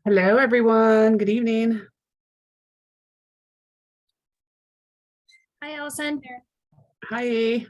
Hello, everyone. Good evening. Hi, Allison. Hi.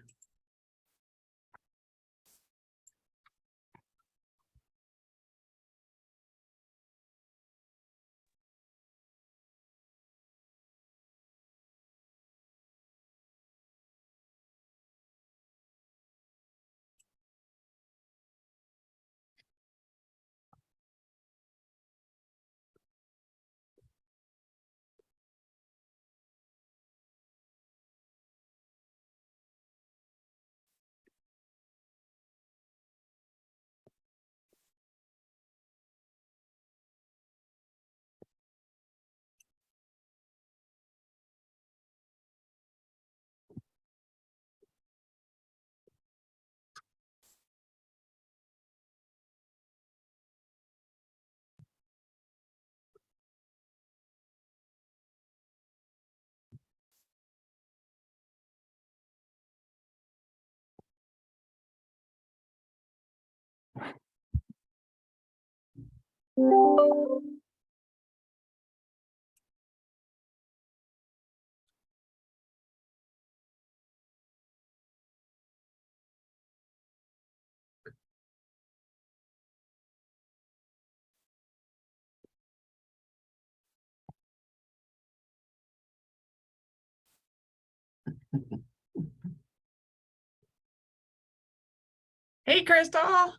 Hey, Crystal.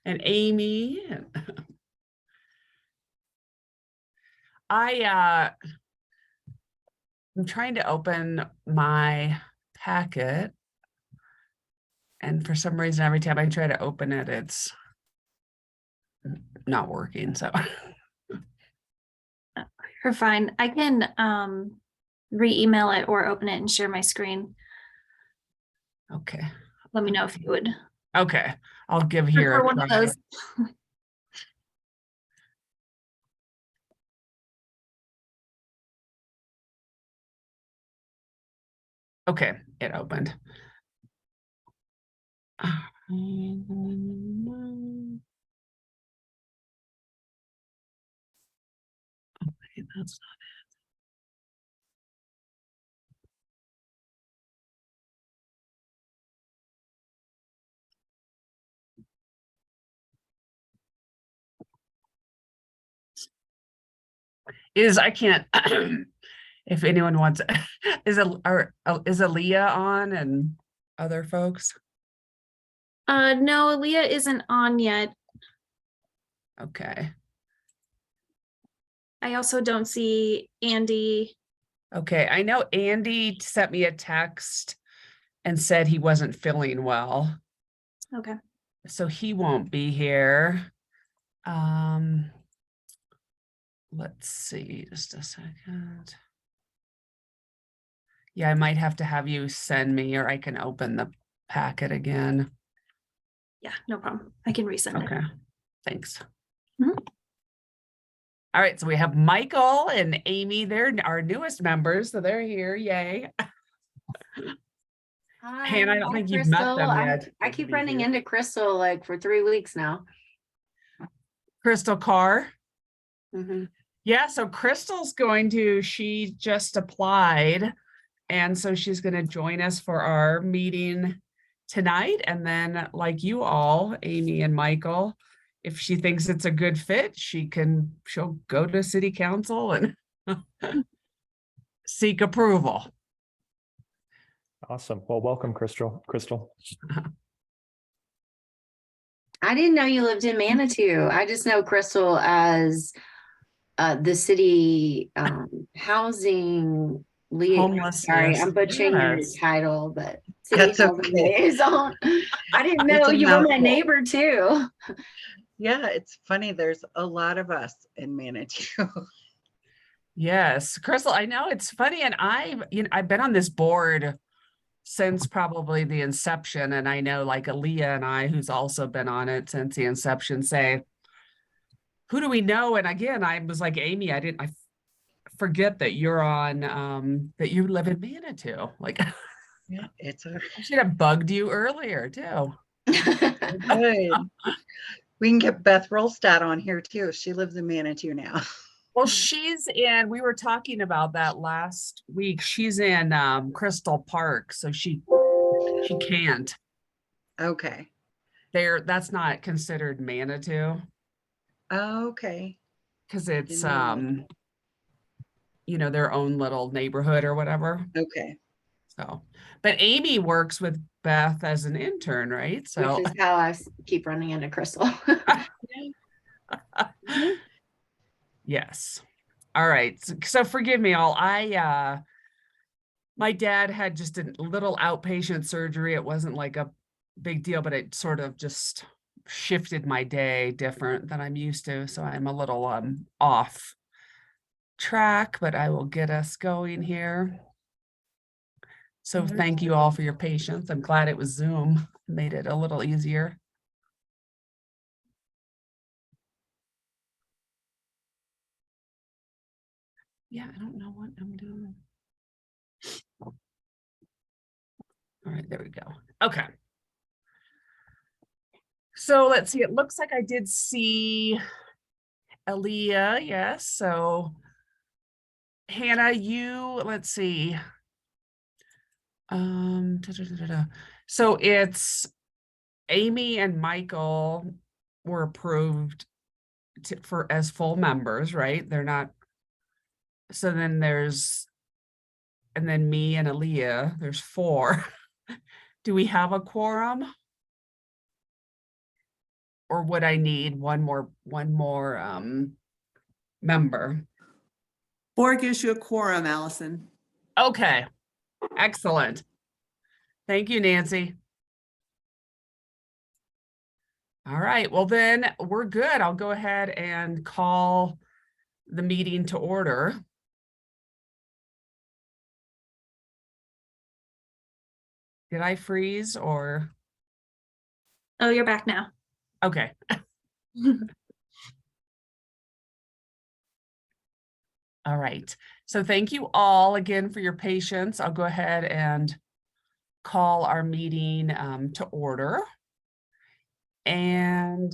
And Amy. I'm trying to open my packet, and for some reason, every time I try to open it, it's not working. So You're fine. I can re-email it or open it and share my screen. okay. Let me know if you would. Okay. I'll give here Or a one of try. those. Okay, it opened. Okay, that's not I can't if anyone wants is Aaliyah on and other folks? No, Leah isn't on yet. Okay. I also don't see Andy. Okay. I know Andy sent me a text and said he wasn't feeling well, Okay. so he won't be here. Let's see, just a second. Yeah, I might have to have you send me, or I can open the packet again. Yeah, no problem. I can resend it. Okay, thanks. Mhm. All right, so we have Michael and Amy. They're our newest members, so they're here. Yay. Hi, Hannah, I don't think you've met Crystal. them yet. I keep running into Crystal like for 3 weeks now. Crystal Carr. Mhm. Yeah, so she just applied, and so she's going to join us for our meeting tonight. And then, like you all, Amy and Michael, if she thinks it's a good fit, she'll go to city council and seek approval. Awesome. Well, welcome, Crystal. I didn't know you lived in Manitou. I just know Crystal as the city housing lead. Homelessness. Sorry, I'm butchering your Yes. title, but city That's housing okay. liaison. I didn't know It's a you were my mouthful. neighbor too. Yeah, it's funny. There's a lot of us in Manitou. Yes, Crystal, I know it's funny. And I've been on this board since probably the inception. And I know like Aaliyah and I, who's also been on it since the inception, say, who do we know? And again, I was like, Amy, I forget that you're on, that you live in Manitou. Like, Yeah, I should have bugged you earlier too. good. We can get Beth Rolstad on here too. She lives in Manitou now. Well, we were talking about that last week. She's in Crystal Park, so she can't. Okay. That's not considered Manitou Okay. because it's Didn't know their own little neighborhood or whatever. Okay. So, but Amy works with Beth as an intern, right? So Which is how I keep running into Crystal. yes. All right. So forgive me all. My dad had just a little outpatient surgery. It wasn't like a big deal, but it sort of just shifted my day different than I'm used to. So I'm a little off track, but I will get us going here. So thank you all for your patience. I'm glad it was Zoom. Made it a little easier. Yeah, I don't know what I'm doing. All right, there we go. Okay. So let's see, it looks like I did see Aaliyah, yes. So Hannah, let's see. So it's Amy and Michael were approved as full members, right? They're not. So then and then me and Aaliyah, there's 4. Do we have a quorum? Or would I need one more member? 4 gives you a quorum, Allison. Okay, excellent. Thank you, Nancy. All right, well then we're good. I'll go ahead and call the meeting to order. Did I freeze or? Oh, you're back now. Okay. All right. So thank you all again for your patience. I'll go ahead and call our meeting to order. And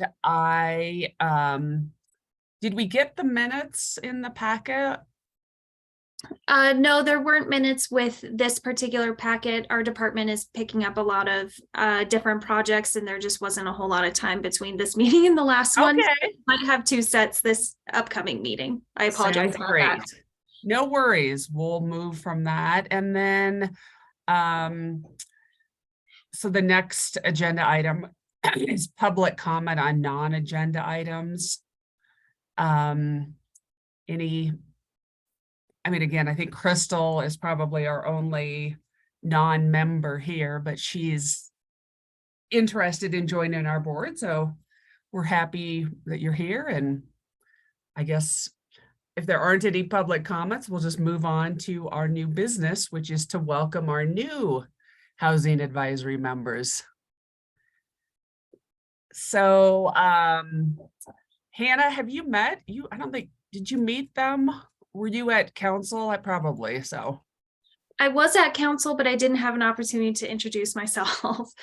did we get the minutes in the packet? No, there weren't minutes with this particular packet. Our department is picking up a lot of different projects, and there just wasn't a whole lot of time between this meeting and the last one. Okay. Might have 2 sets this upcoming meeting. I apologize Sounds about great. that. No worries. We'll move from that. And then, so the next agenda item is public comment on non-agenda items. Again, I think Crystal is probably our only non-member here, but she's interested in joining our board. So we're happy that you're here. And I guess if there aren't any public comments, we'll just move on to our new business, which is to welcome our new housing advisory members. So, Hannah, have you met I don't think, did you meet them? Were you at council? Probably so. I was at council, but I didn't have an opportunity to introduce myself.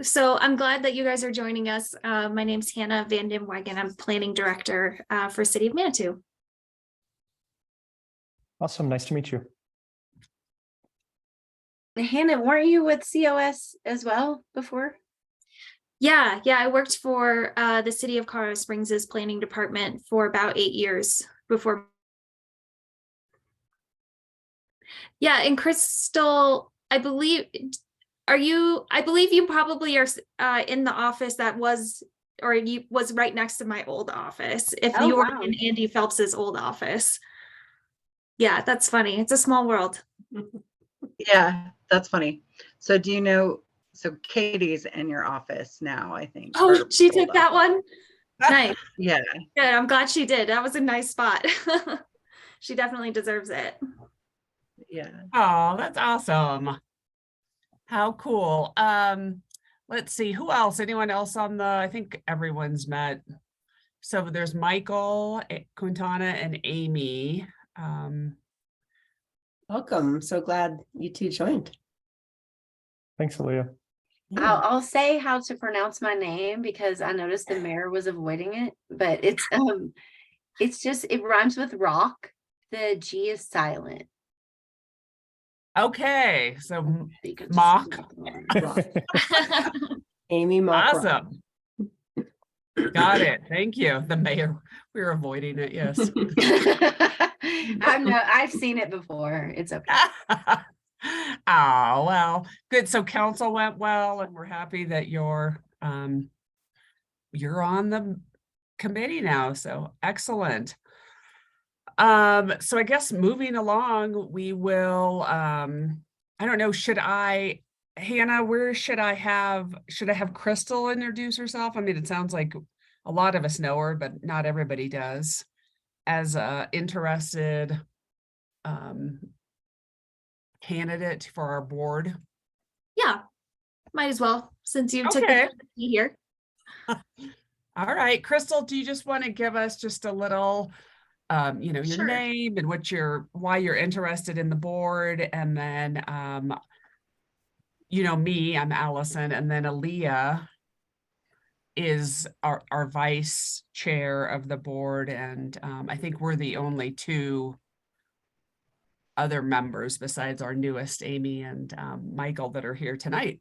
So I'm glad that you guys are joining us. My name's Hannah Van Den Wagen. I'm planning director for City of Manitou. Awesome. Nice to meet you. Hannah, weren't you with COS as well before? Yeah, I worked for the City of Colorado Springs' planning department for about 8 years before. Yeah, and Crystal, I believe you probably are in the office that was, or you was right next to my old office. If Oh, you were wow. in Andy Phelps's old office. Yeah, that's funny. It's a small world. Yeah, that's funny. So do you know, so Katie's in your office now, I think. Oh, or she old took that office. one. Nice. Yeah. Good. I'm glad she did. That was a nice spot. She definitely deserves it. Yeah. Oh, that's awesome. How cool. Let's see, who else? Anyone else I think everyone's met. So there's Michael, Quintana, and Amy. Welcome. So glad you two joined. Thanks, Aaliyah. I'll say how to pronounce my name because I noticed the mayor was avoiding it, but it's just it rhymes with rock. The G is silent. Okay, so So you can just mock. rock. Amy Mock. Awesome. Got it. Thank you. The mayor, we were avoiding it. Yes. I've seen it before. It's okay. Oh, well, good. So council went well, and we're happy that you're on the committee now. So excellent. So I guess moving along, we will, I don't know, Hannah, where should I have Crystal introduce herself? I mean, it sounds like a lot of us know her, but not everybody does. As a interested candidate for our board. Yeah, might as well, since you took the Okay. time to be here. All right, Crystal, do you just want to give us just a little, your Sure. name and why you're interested in the board, and then, me, I'm Allison, and then Aaliyah is our vice chair of the board, and I think we're the only two other members besides our newest Amy and Michael that are here tonight.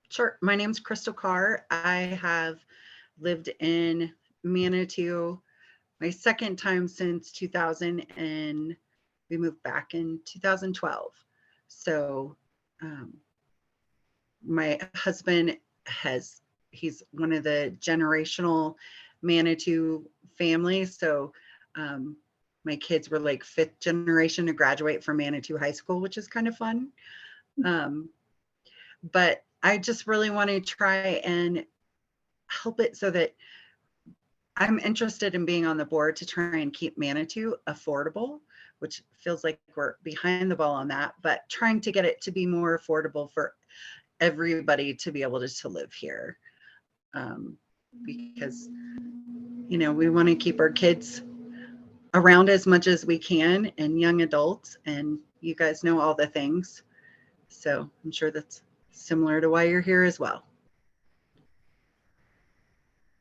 Sure. My name's Crystal Carr. I have lived in Manitou my second time since 2000, and we moved back in 2012. So my husband he's one of the generational Manitou family. So my kids were like 5th generation to graduate from Manitou High School, which is kind of fun. But I just really want to try and help it so that I'm interested in being on the board to try and keep Manitou affordable, which feels like we're behind the ball on that, but trying to get it to be more affordable for everybody to be able to live here. Because, we want to keep our kids around as much as we can, and young adults, and you guys know all the things. So I'm sure that's similar to why you're here as well.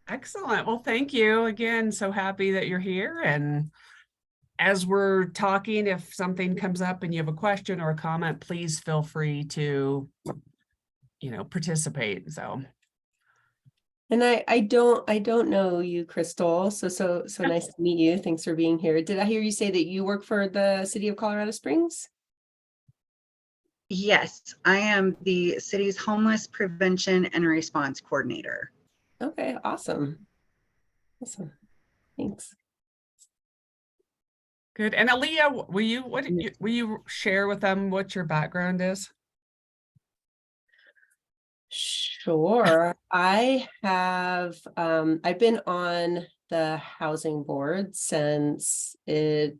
Excellent. Well, thank you again. So happy that you're here. And as we're talking, if something comes up and you have a question or a comment, please feel free to, participate. So. And I don't know you, Crystal. So nice to meet you. Thanks for being here. Did I hear you say that you work for the city of Colorado Springs? Yes, I am the city's homeless prevention and response coordinator. Okay, awesome. Awesome. Thanks. Good. And Aaliyah, will you share with them what your background is? Sure. I have I've been on the housing board since it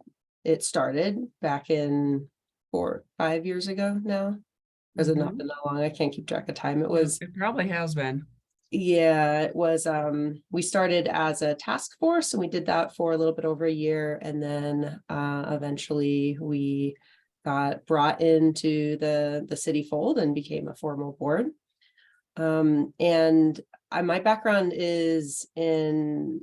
started back in 4 or 5 years ago now. Has it not been that long? I can't keep track of time. It probably has been. Yeah, it was we started as a task force, and we did that for a little bit over a year, and then eventually we got brought into the city fold and became a formal board. And my background is in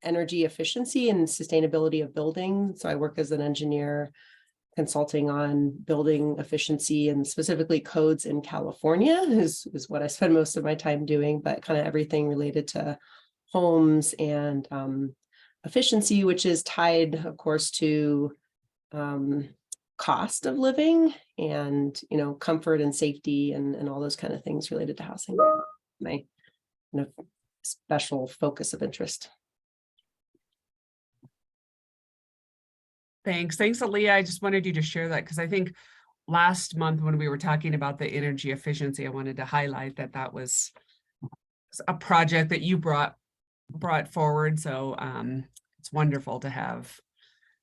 energy efficiency and sustainability of buildings. So I work as an engineer consulting on building efficiency, and specifically codes in California is what I spend most of my time doing, but kind of everything related to homes and efficiency, which is tied, of course, to cost of living and, comfort and safety and all those kind of things related to housing. My special focus of interest. Thanks, Aaliyah. I just wanted you to share that because I think last month when we were talking about the energy efficiency, I wanted to highlight that was a project that you brought forward. So it's wonderful to have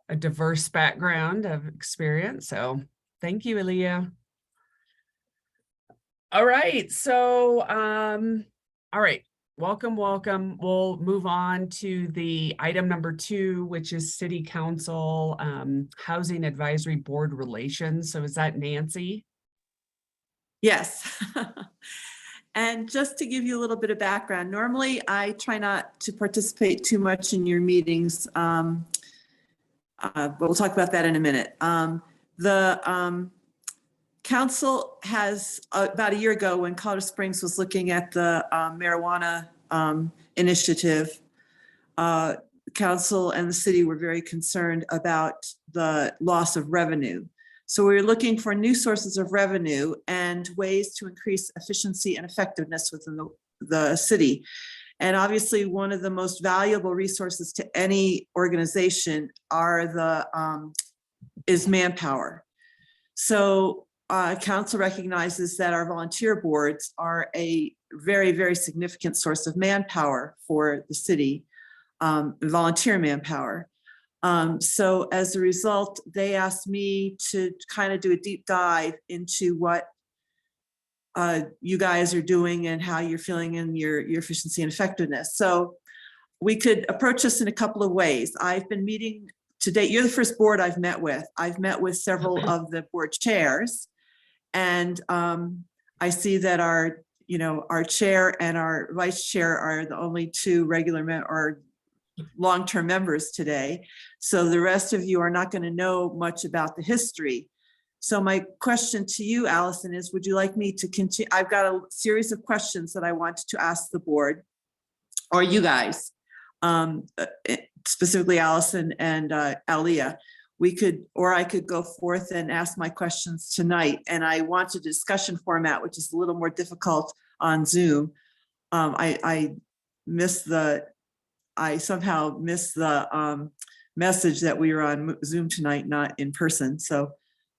a diverse background of experience. So thank you, Aaliyah. All right. So, all right. Welcome, welcome. We'll move on to the item number 2, which is City Council Housing Advisory Board Relations. So is that Nancy? Yes. And just to give you a little bit of background, normally I try not to participate too much in your meetings. But we'll talk about that in a minute. The council has, about a year ago, when Colorado Springs was looking at the marijuana initiative, council and the city were very concerned about the loss of revenue. So we were looking for new sources of revenue and ways to increase efficiency and effectiveness within the city. And obviously, one of the most valuable resources to any organization is manpower. So council recognizes that our volunteer boards are a very, very significant source of manpower for the city, volunteer manpower. So as a result, they asked me to kind of do a deep dive into what you guys are doing and how you're feeling in your efficiency and effectiveness. So we could approach this in a couple of ways. I've been meeting to date. You're the first board I've met with. I've met with several of the board chairs, and I see that our chair and our vice chair are the only 2 regular or long-term members today. So the rest of you are not going to know much about the history. So my question to you, Allison, is would you like me to continue? I've got a series of questions that I want to ask the board or you guys, specifically Allison and Alia. I could go forth and ask my questions tonight. And I want a discussion format, which is a little more difficult on Zoom. I somehow missed the message that we were on Zoom tonight, not in person. So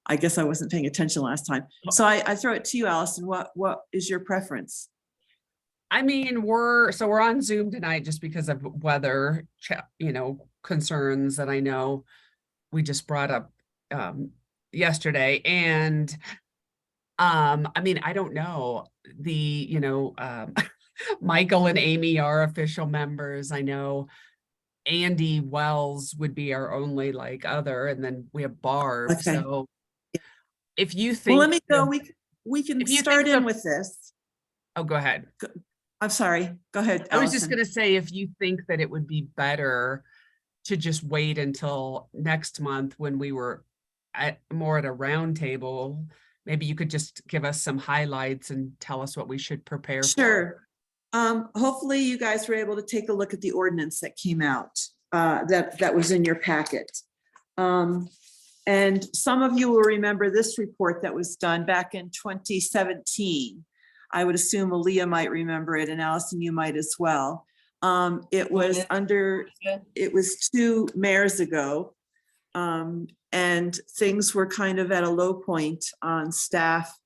I guess I wasn't paying attention last time. So I throw it to you, Allison. What is your preference? I mean, we're on Zoom tonight just because of weather, concerns that I know we just brought up yesterday. And I mean, I don't know, Michael and Amy are official members. I know Andy Wells would be our only other, and then we have Barb. Okay. So if you think, well, let me go. We can if you start think in with this. Oh, go ahead. I'm sorry. Go ahead. I was just Allison. going to say, if you think that it would be better to just wait until next month when we were more at a round table, maybe you could just give us some highlights and tell us what we should prepare for. Sure. Hopefully you guys were able to take a look at the ordinance that came out, that was in your packet. And some of you will remember this report that was done back in 2017. I would assume Aaliyah might remember it, and Allison, you might as well. It was 2 mayors ago. And things were kind of at a low point on staff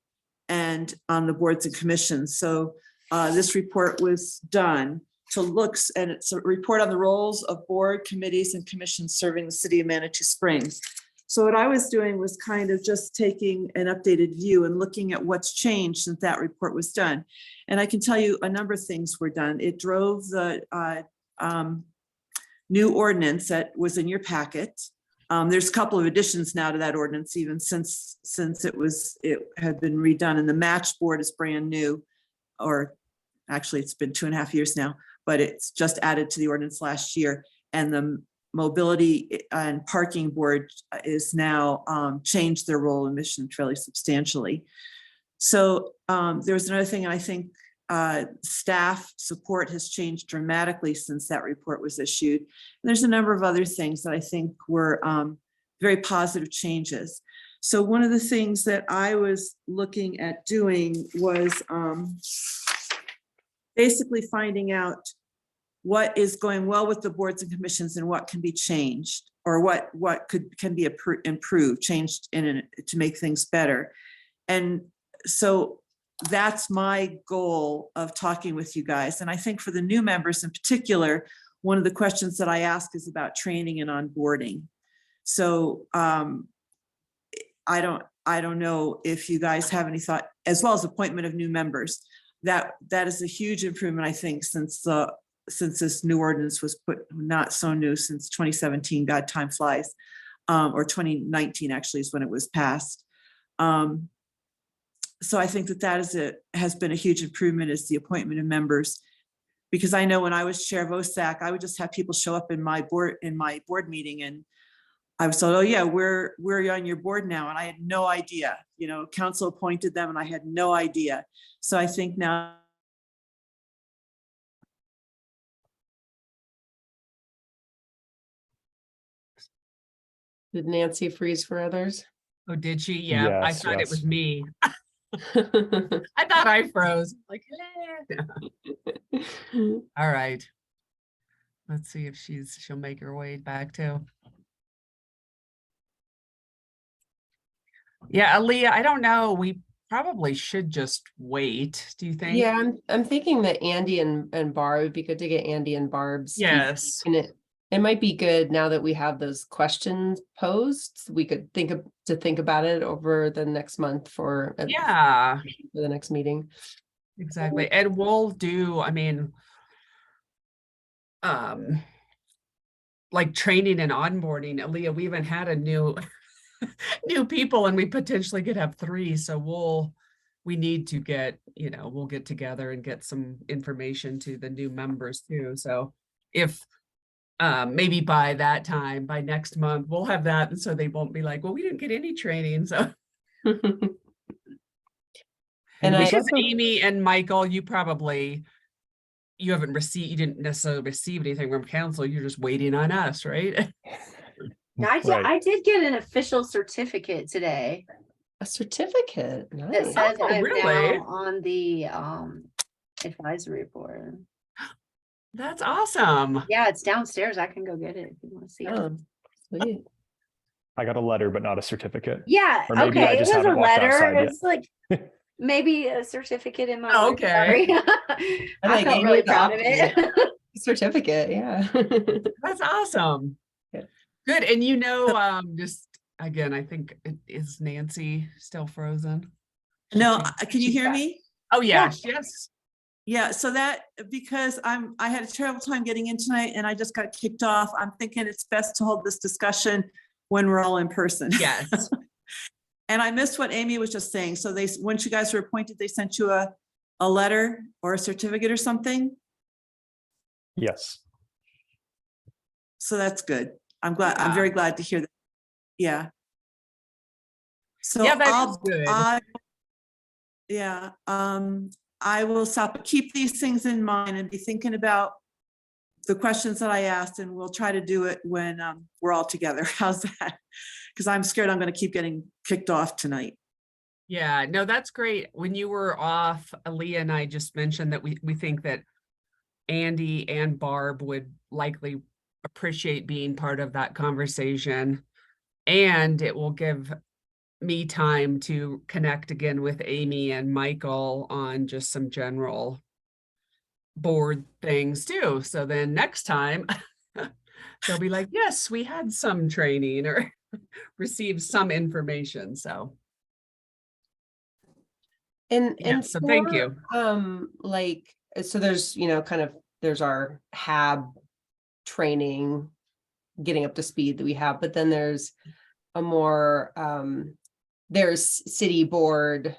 and on the boards and commissions. So this report was done and it's a report on the roles of board, committees, and commissions serving the city of Manitou Springs. So what I was doing was kind of just taking an updated view and looking at what's changed since that report was done. And I can tell you a number of things were done. It drove the new ordinance that was in your packet. There's a couple of additions now to that ordinance, even since it had been redone, and the match board is brand new, or actually it's been 2.5 years now, but it's just added to the ordinance last year. And the mobility and parking board is now changed their role and mission fairly substantially. So there's another thing. I think staff support has changed dramatically since that report was issued. And there's a number of other things that I think were very positive changes. So one of the things that I was looking at doing was basically finding out what is going well with the boards and commissions and what can be changed, or what can be improved, changed to make things better. And so that's my goal of talking with you guys. And I think for the new members in particular, one of the questions that I ask is about training and onboarding. So I don't know if you guys have any thought, as well as appointment of new members. that is a huge improvement, I think, since this new ordinance was put, not so new, since 2017, God, time flies, or 2019 actually is when it was passed. So I think that has been a huge improvement, is the appointment of members. Because I know when I was chair of OSAC, I would just have people show up in my board meeting, and I was told, oh yeah, we're on your board now. And I had no idea, you know, council appointed them and I had no idea. So I think now. Did Nancy freeze for others? Oh, did she? Yeah, I Yes, thought it was yes. me. I thought I froze. Like, all right. Let's see if she'll make her way back too. Yeah, Aaliyah, I don't know. We probably should just wait. Do you think? Yeah, I'm thinking that Andy and Barb, it'd be good to get Andy and Barb's feedback. Yes. And it might be good now that we have those questions posed. We could think about it over the next month for Yeah, the next meeting. exactly. And we'll do, I mean, like training and onboarding. Aaliyah, we even had a new people, and we potentially could have 3. So we need to get, you know, we'll get together and get some information to the new members too. So if maybe by that time, by next month, we'll have that. And so they won't be like, well, we didn't get any training. So. And I I guess Amy and Michael, you didn't necessarily receive anything from council. You're just waiting on us, right? Right. I did get an official certificate today a certificate. that Nice. says Oh, I'm really? now on the advisory board. That's awesome. Yeah, it's downstairs. I can go get it if you want to see it. Oh, sweet. I got a letter, but not a certificate. Yeah, Or maybe I okay. It just was a haven't walked letter. outside yet. It's like maybe a certificate in my Oh, work okay. diary. I I like felt Amy really with the proud of it. Certificate, yeah. That's awesome. Yeah. Good. And you know, just again, I think is Nancy still frozen? No, She- can you she's hear back. me? Oh yeah, yes. Yeah, so that, because I had a terrible time getting in tonight and I just got kicked off, I'm thinking it's best to hold this discussion when we're all in person. Yes. And I missed what Amy was just saying. So once you guys were appointed, they sent you a letter or a certificate or something? Yes. So that's good. I'm very glad to hear that. Yeah. So Yeah, that is good. I will stop, keep these things in mind and be thinking about the questions that I asked, and we'll try to do it when we're all together. How's that? Because I'm scared I'm going to keep getting kicked off tonight. Yeah, no, that's great. When you were off, Aaliyah and I just mentioned that we think that Andy and Barb would likely appreciate being part of that conversation. And it will give me time to connect again with Amy and Michael on just some general board things too. So then next time they'll be like, yes, we had some training or received some information. So And so thank you. like, so there's, you know, there's our HAB training, getting up to speed that we have, but then there's a more, there's city board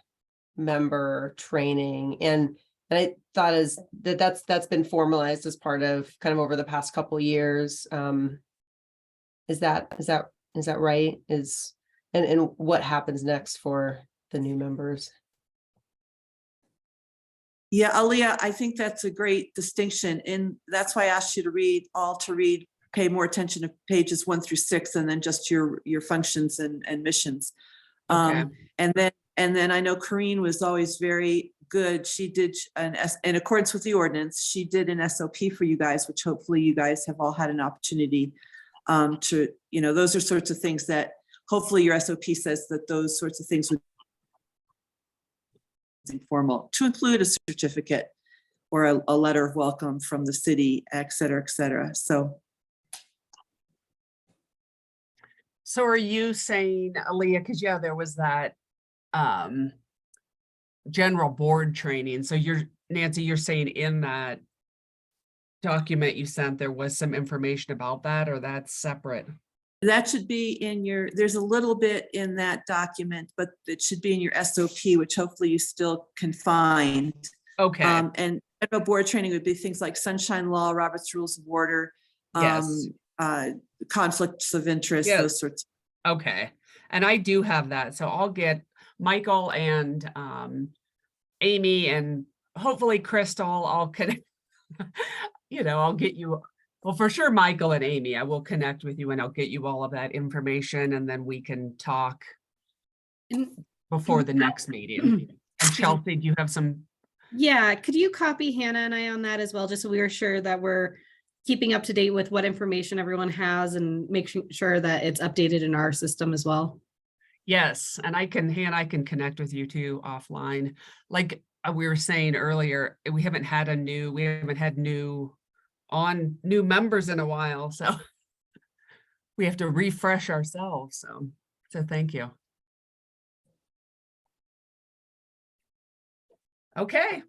member training, and I thought that's been formalized as part of kind of over the past couple of years. Is that right? And what happens next for the new members? Yeah, Aaliyah, I think that's a great distinction. And that's why I asked you to pay more attention to pages 1 through 6, and then just your functions and missions. Okay. And then I know Corrine was always very good. She did in accordance with the ordinance, she did an SOP for you guys, which hopefully you guys have all had an opportunity to, you know, those are sorts of things that hopefully your SOP says that those sorts of things would informal, to include a certificate or a letter of welcome from the city, et cetera, et cetera. So are you saying, Aaliyah, because yeah, there was that general board training. So Nancy, you're saying in that document you sent, there was some information about that, or that's separate? That should be in there's a little bit in that document, but it should be in your SOP, which hopefully you still can find. Okay, And federal board training would be things like sunshine law, Robert's Rules of Order, yes, conflicts of interest, Yeah. those sorts. okay. And I do have that, so I'll get Michael and Amy and hopefully Crystal, I'll connect. I'll get you, well, for sure, Michael and Amy, I will connect with you and I'll get you all of that information and then we can talk before the next meeting. And Chelsea, do you have some? Yeah, could you copy Hannah and I on that as well, just so we are sure that we're keeping up to date with what information everyone has and making sure that it's updated in our system as well? Yes, and Hannah, I can connect with you too offline. Like we were saying earlier, we haven't had new members in a while, so we have to refresh ourselves. So thank you. Okay.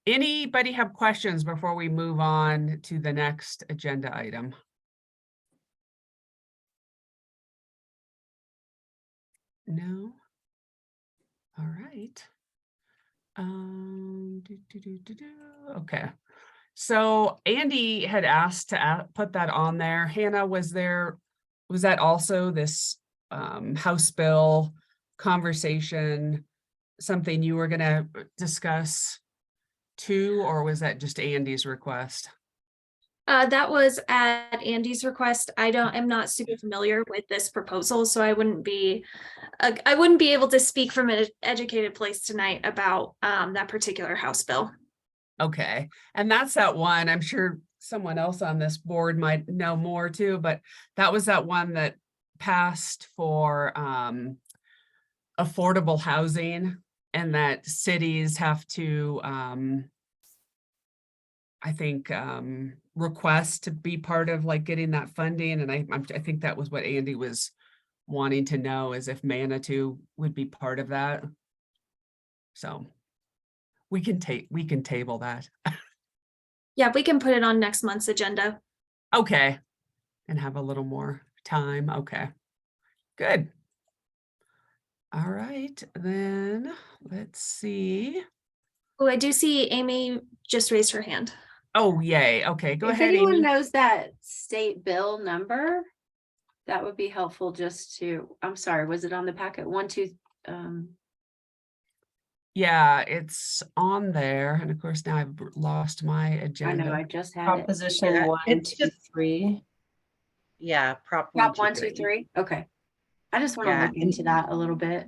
Anybody have questions before we move on to the next agenda item? No. All right. Okay. So Andy had asked to put that on there. Hannah, was that also this House bill conversation, something you were gonna discuss too, or was that just Andy's request? That was at Andy's request. I'm not super familiar with this proposal, so I wouldn't be able to speak from an educated place tonight about that particular House bill. Okay, and that's that one. I'm sure someone else on this board might know more too, but that was that one that passed for affordable housing, and that cities have to I think request to be part of like getting that funding. And I think that was what Andy was wanting to know, is if Manitou would be part of that. So we can table that. Yeah, we can put it on next month's agenda. Okay. And have a little more time. Okay, good. All right, then let's see. Oh, I do see Amy just raised her hand. Oh, yay. Okay, go If ahead, anyone Amy. knows that state bill number, that would be helpful just to, I'm sorry, was it on the packet? Yeah, it's on there. And of course, now I've lost my I agenda. know, I just had it. Proposition Yeah, 1, it's 2, just- 3. Yeah, Prop Prop 1, 1, 2, 3. Okay. I just want to Yeah, look into that a little bit.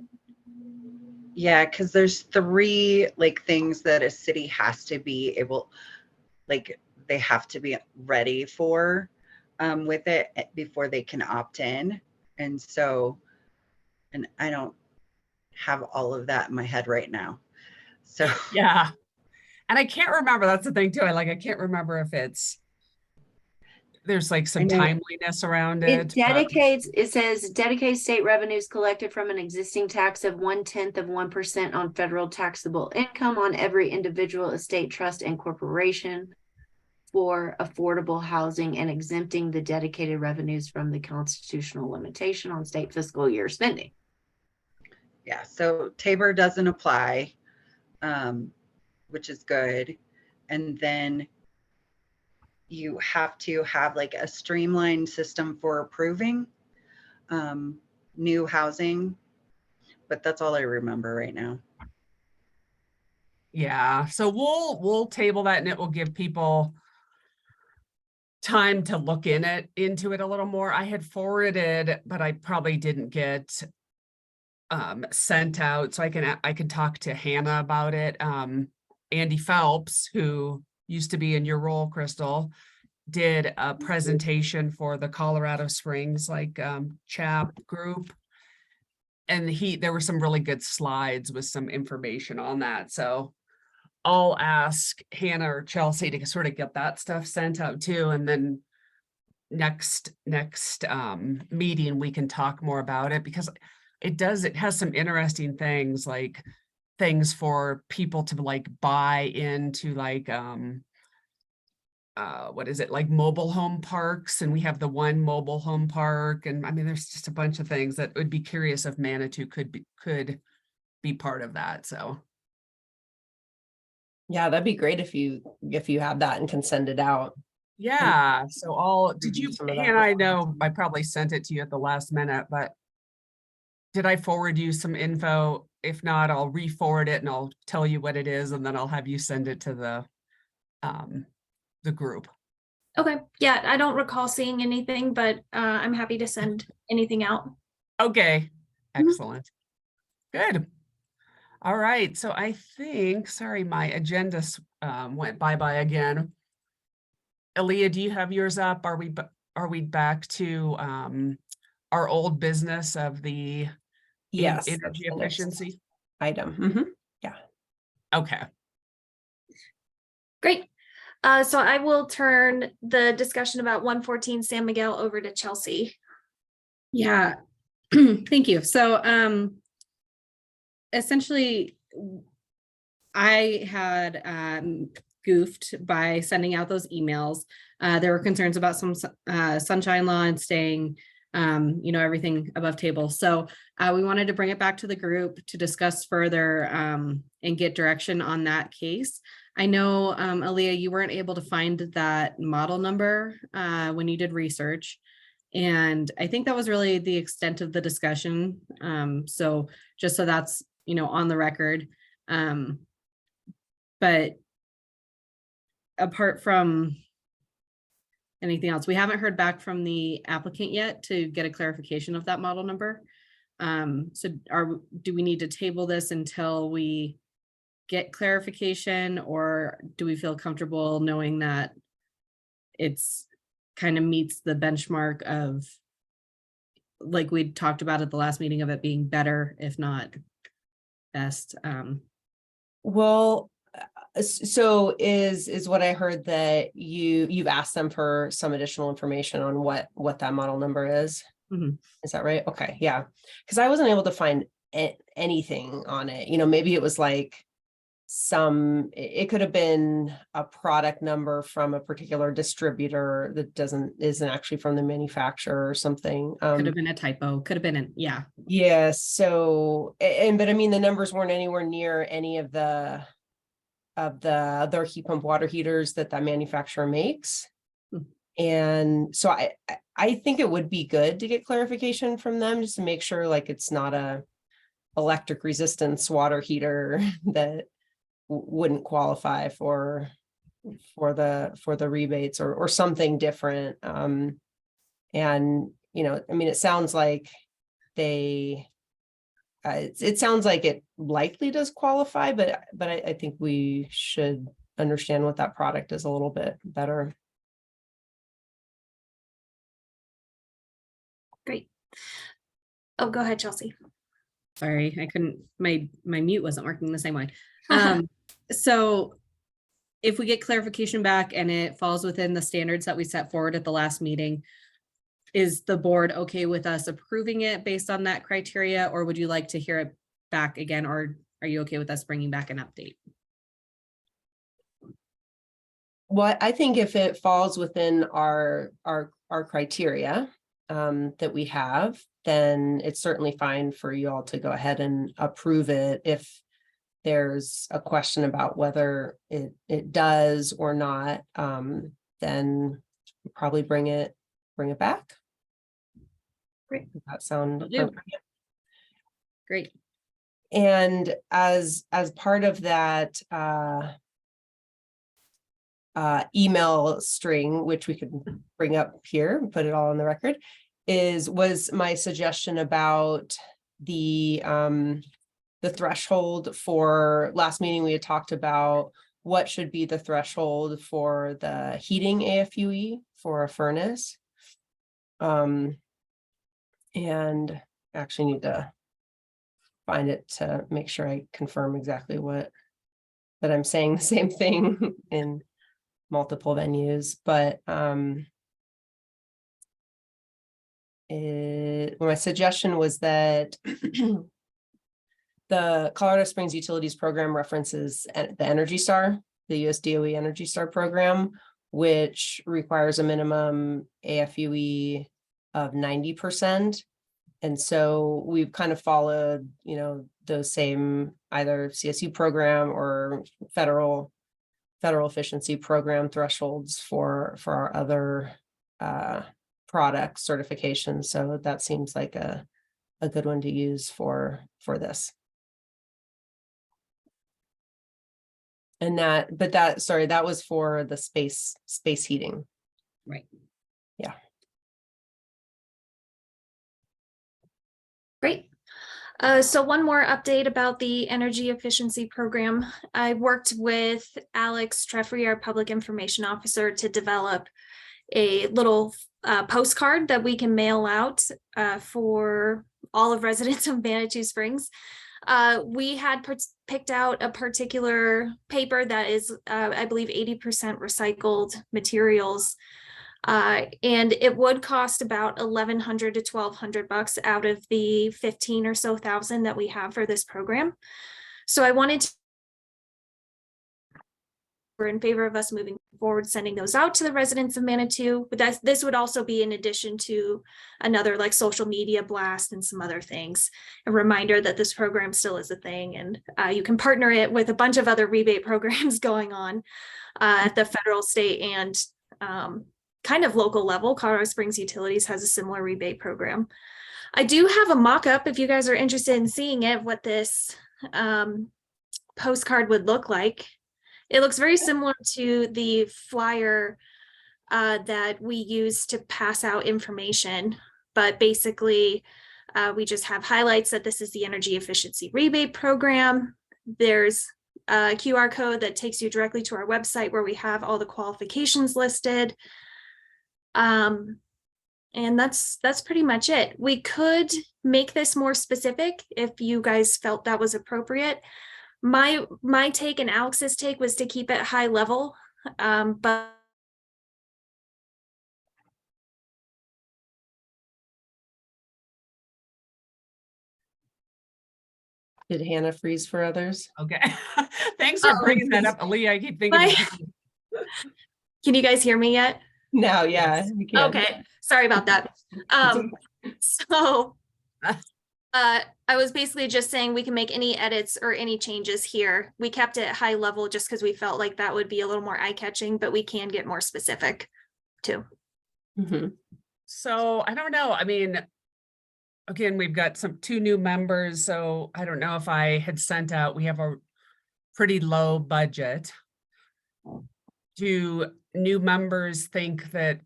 Yeah, because there's 3 like things that a city has to be able, like they have to be ready for with it before they can opt in. And so, and I don't have all of that in my head right now. So Yeah. And I can't remember, that's the thing too. I can't remember if there's like some know- timeliness around It it. dedicates, it says dedicates state revenues collected from an existing tax of 0.1% on federal taxable income on every individual, estate, trust, and corporation for affordable housing, and exempting the dedicated revenues from the constitutional limitation on state fiscal year spending. yeah, so Tabor doesn't apply, which is good. And then you have to have like a streamlined system for approving new housing, but that's all I remember right now. Yeah, so we'll table that, and it will give people time to look into it a little more. I had forwarded, but I probably didn't get sent out, so I can talk to Hannah about it. Andy Phelps, who used to be in your role, Crystal, did a presentation for the Colorado Springs CHAP group, and there were some really good slides with some information on that. So I'll ask Hannah or Chelsea to sort of get that stuff sent out too, and then next meeting we can talk more about it, because it has some interesting things, like things for people to like buy into like, what is it, like mobile home parks, and we have the one mobile home park, and I mean, there's just a bunch of things that would be curious if Manitou could be part of that, so. Yeah, that'd be great if you have that and can send it out. Yeah, so did review you, some of that and I before know I probably sent it to you at the last minute, but did I forward you some info? If not, I'll re-forward it and I'll tell you what it is, and then I'll have you send it to the group. Okay, yeah, I don't recall seeing anything, but I'm happy to send anything out. Okay, Mhm. excellent. Good. All right, so I think, sorry, my agenda went bye-bye again. Aaliyah, do you have yours up? Are we back to our old business of the Yes, that's energy the next efficiency? item. Mhm. Okay. Great. So I will turn the discussion about 114 San Miguel over to Chelsea. Yeah, thank you. So essentially, I had goofed by sending out those emails. There were concerns about some sunshine law and staying, everything above table. So we wanted to bring it back to the group to discuss further and get direction on that case. I know, Aaliyah, you weren't able to find that model number when you did research. And I think that was really the extent of the discussion. So just so that's, on the record. But apart from anything else, we haven't heard back from the applicant yet to get a clarification of that model number. So do we need to table this until we get clarification, or do we feel comfortable knowing that it's kind of meets the benchmark of, like we talked about at the last meeting, of it being better, if not best? Well, so is what I heard that you've asked them for some additional information on what that model number is. Mhm. Is that right? Okay, yeah. Because I wasn't able to find anything on it. Maybe it was like it could have been a product number from a particular distributor that isn't actually from the manufacturer or something. Could have been a typo, could have been, yeah. Yeah, so, but I mean, the numbers weren't anywhere near any of the other heat pump water heaters that manufacturer makes. Hmm. And so I think it would be good to get clarification from them, just to make sure like it's not a electric resistance water heater that wouldn't qualify for the rebates or something different. And I mean, it sounds like it sounds like it likely does qualify, but I think we should understand what that product is a little bit better. Great. Oh, go ahead, Chelsea. Sorry, I couldn't, my mute wasn't working the same way. So if we get clarification back and it falls within the standards that we set forward at the last meeting, is the board okay with us approving it based on that criteria, or would you like to hear it back again, or are you okay with us bringing back an update? Well, I think if it falls within our criteria that we have, then it's certainly fine for you all to go ahead and approve it. If there's a question about whether it does or not, then probably bring it back. Great. Does that sound Will do. appropriate? Great. And as part of that email string, which we could bring up here, put it all on the record, was my suggestion about the threshold for last meeting. We had talked about what should be the threshold for the heating AFUE for a furnace. And I actually need to find it to make sure I confirm exactly that I'm saying the same thing in multiple venues, but my suggestion was that The Colorado Springs Utilities Program references the Energy Star, the US DOE Energy Star program, which requires a minimum AFUE of 90%. And so we've kind of followed, those same either CSU program or federal efficiency program thresholds for our other product certifications. So that seems like a good one to use for this. And that was for the space heating. Right. Yeah. Great. So one more update about the energy efficiency program. I worked with Alex Treffry, our public information officer, to develop a little postcard that we can mail out for all of residents of Manitou Springs. We had picked out a particular paper that is, I believe, 80% recycled materials. And it would cost about $1,100 to $1,200 out of the 15 or so thousand that we have for this program. So I wanted to, we're in favor of us moving forward, sending those out to the residents of Manitou, but this would also be in addition to another like social media blast and some other things. A reminder that this program still is a thing, and you can partner it with a bunch of other rebate programs going on at the federal, state, and kind of local level. Colorado Springs Utilities has a similar rebate program. I do have a mock-up if you guys are interested in seeing it, what this postcard would look like. It looks very similar to the flyer that we use to pass out information, but basically we just have highlights that this is the energy efficiency rebate program. There's a QR code that takes you directly to our website where we have all the qualifications listed. And that's pretty much it. We could make this more specific if you guys felt that was appropriate. My take and Alex's take was to keep it high level, but Did Hannah freeze for others? Okay. Thanks for bringing that up, Aaliyah. I keep thinking. Can you guys hear me yet? No, yeah. Yes. We can. Okay, sorry about that. So I was basically just saying we can make any edits or any changes here. We kept it high level just because we felt like that would be a little more eye-catching, but we can get more specific too. Mhm. So I don't know. I mean, again, we've got two new members, so I don't know if I had sent out, we have a pretty low budget. Do new members think that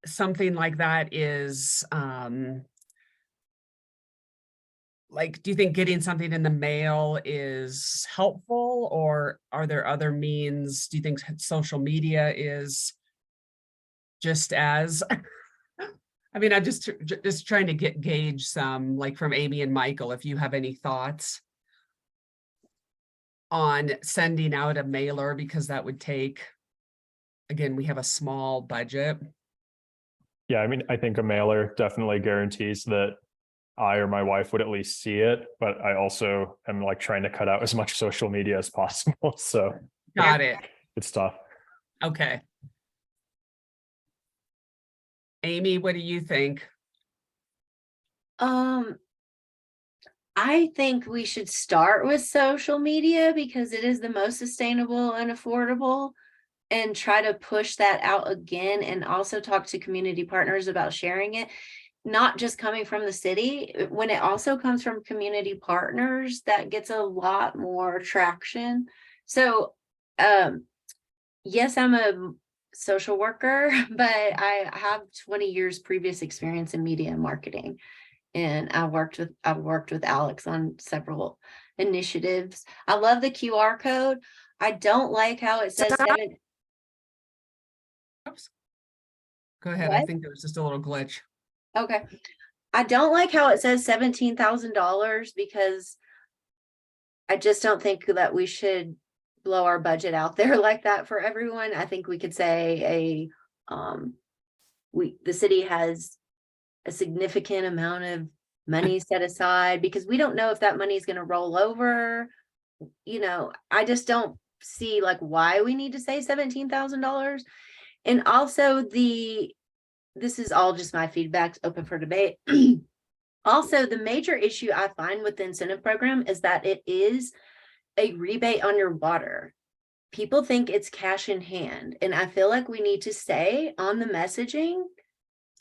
something like that is like, do you think getting something in the mail is helpful, or are there other means? Do you think social media is just as I mean, I'm just trying to gauge some, like, from Amy and Michael, if you have any thoughts on sending out a mailer, because that would take, again, we have a small budget. Yeah, I mean, I think a mailer definitely guarantees that I or my wife would at least see it, but I also am like trying to cut out as much social media as possible. So Got it. it's tough. Okay. Amy, what do you think? I think we should start with social media because it is the most sustainable and affordable, and try to push that out again, and also talk to community partners about sharing it, not just coming from the city. When it also comes from community partners, that gets a lot more traction. So yes, I'm a social worker, but I have 20 years previous experience in media and marketing. And I've worked with Alex on several initiatives. I love the QR code. I don't like how it says Oops. Go ahead. I What? think there was just a little glitch. Okay. I don't like how it says $17,000 because I just don't think that we should blow our budget out there like that for everyone. I think we could say the city has a significant amount of money set aside, because we don't know if that money is going to roll over. You know, I just don't see like why we need to say $17,000. And also this is all just my feedback, open for debate. Also, the major issue I find with the incentive program is that it is a rebate on your water. People think it's cash in hand, and I feel like we need to say on the messaging,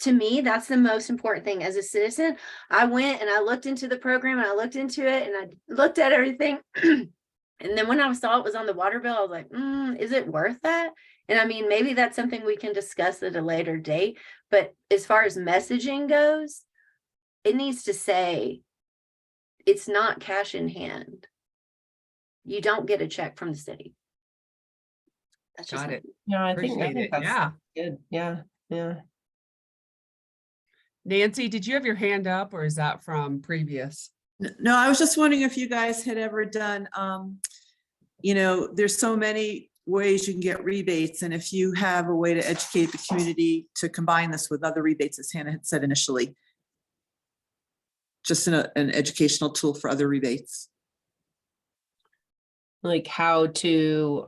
to me, that's the most important thing. As a citizen, I went and I looked into the program and I looked into it and I looked at everything. And then when I saw it was on the water bill, I was like, is it worth that? And I mean, maybe that's something we can discuss at a later date. But as far as messaging goes, it needs to say it's not cash in hand. You don't get a check from the city. That's just Got it. Yeah, I Appreciate think it. that's Yeah. good. Yeah, yeah. Nancy, did you have your hand up or is that from previous? No, I was just wondering if you guys had ever done, you know, there's so many ways you can get rebates. And if you have a way to educate the community to combine this with other rebates, as Hannah had said initially, just an educational tool for other rebates. Like how to,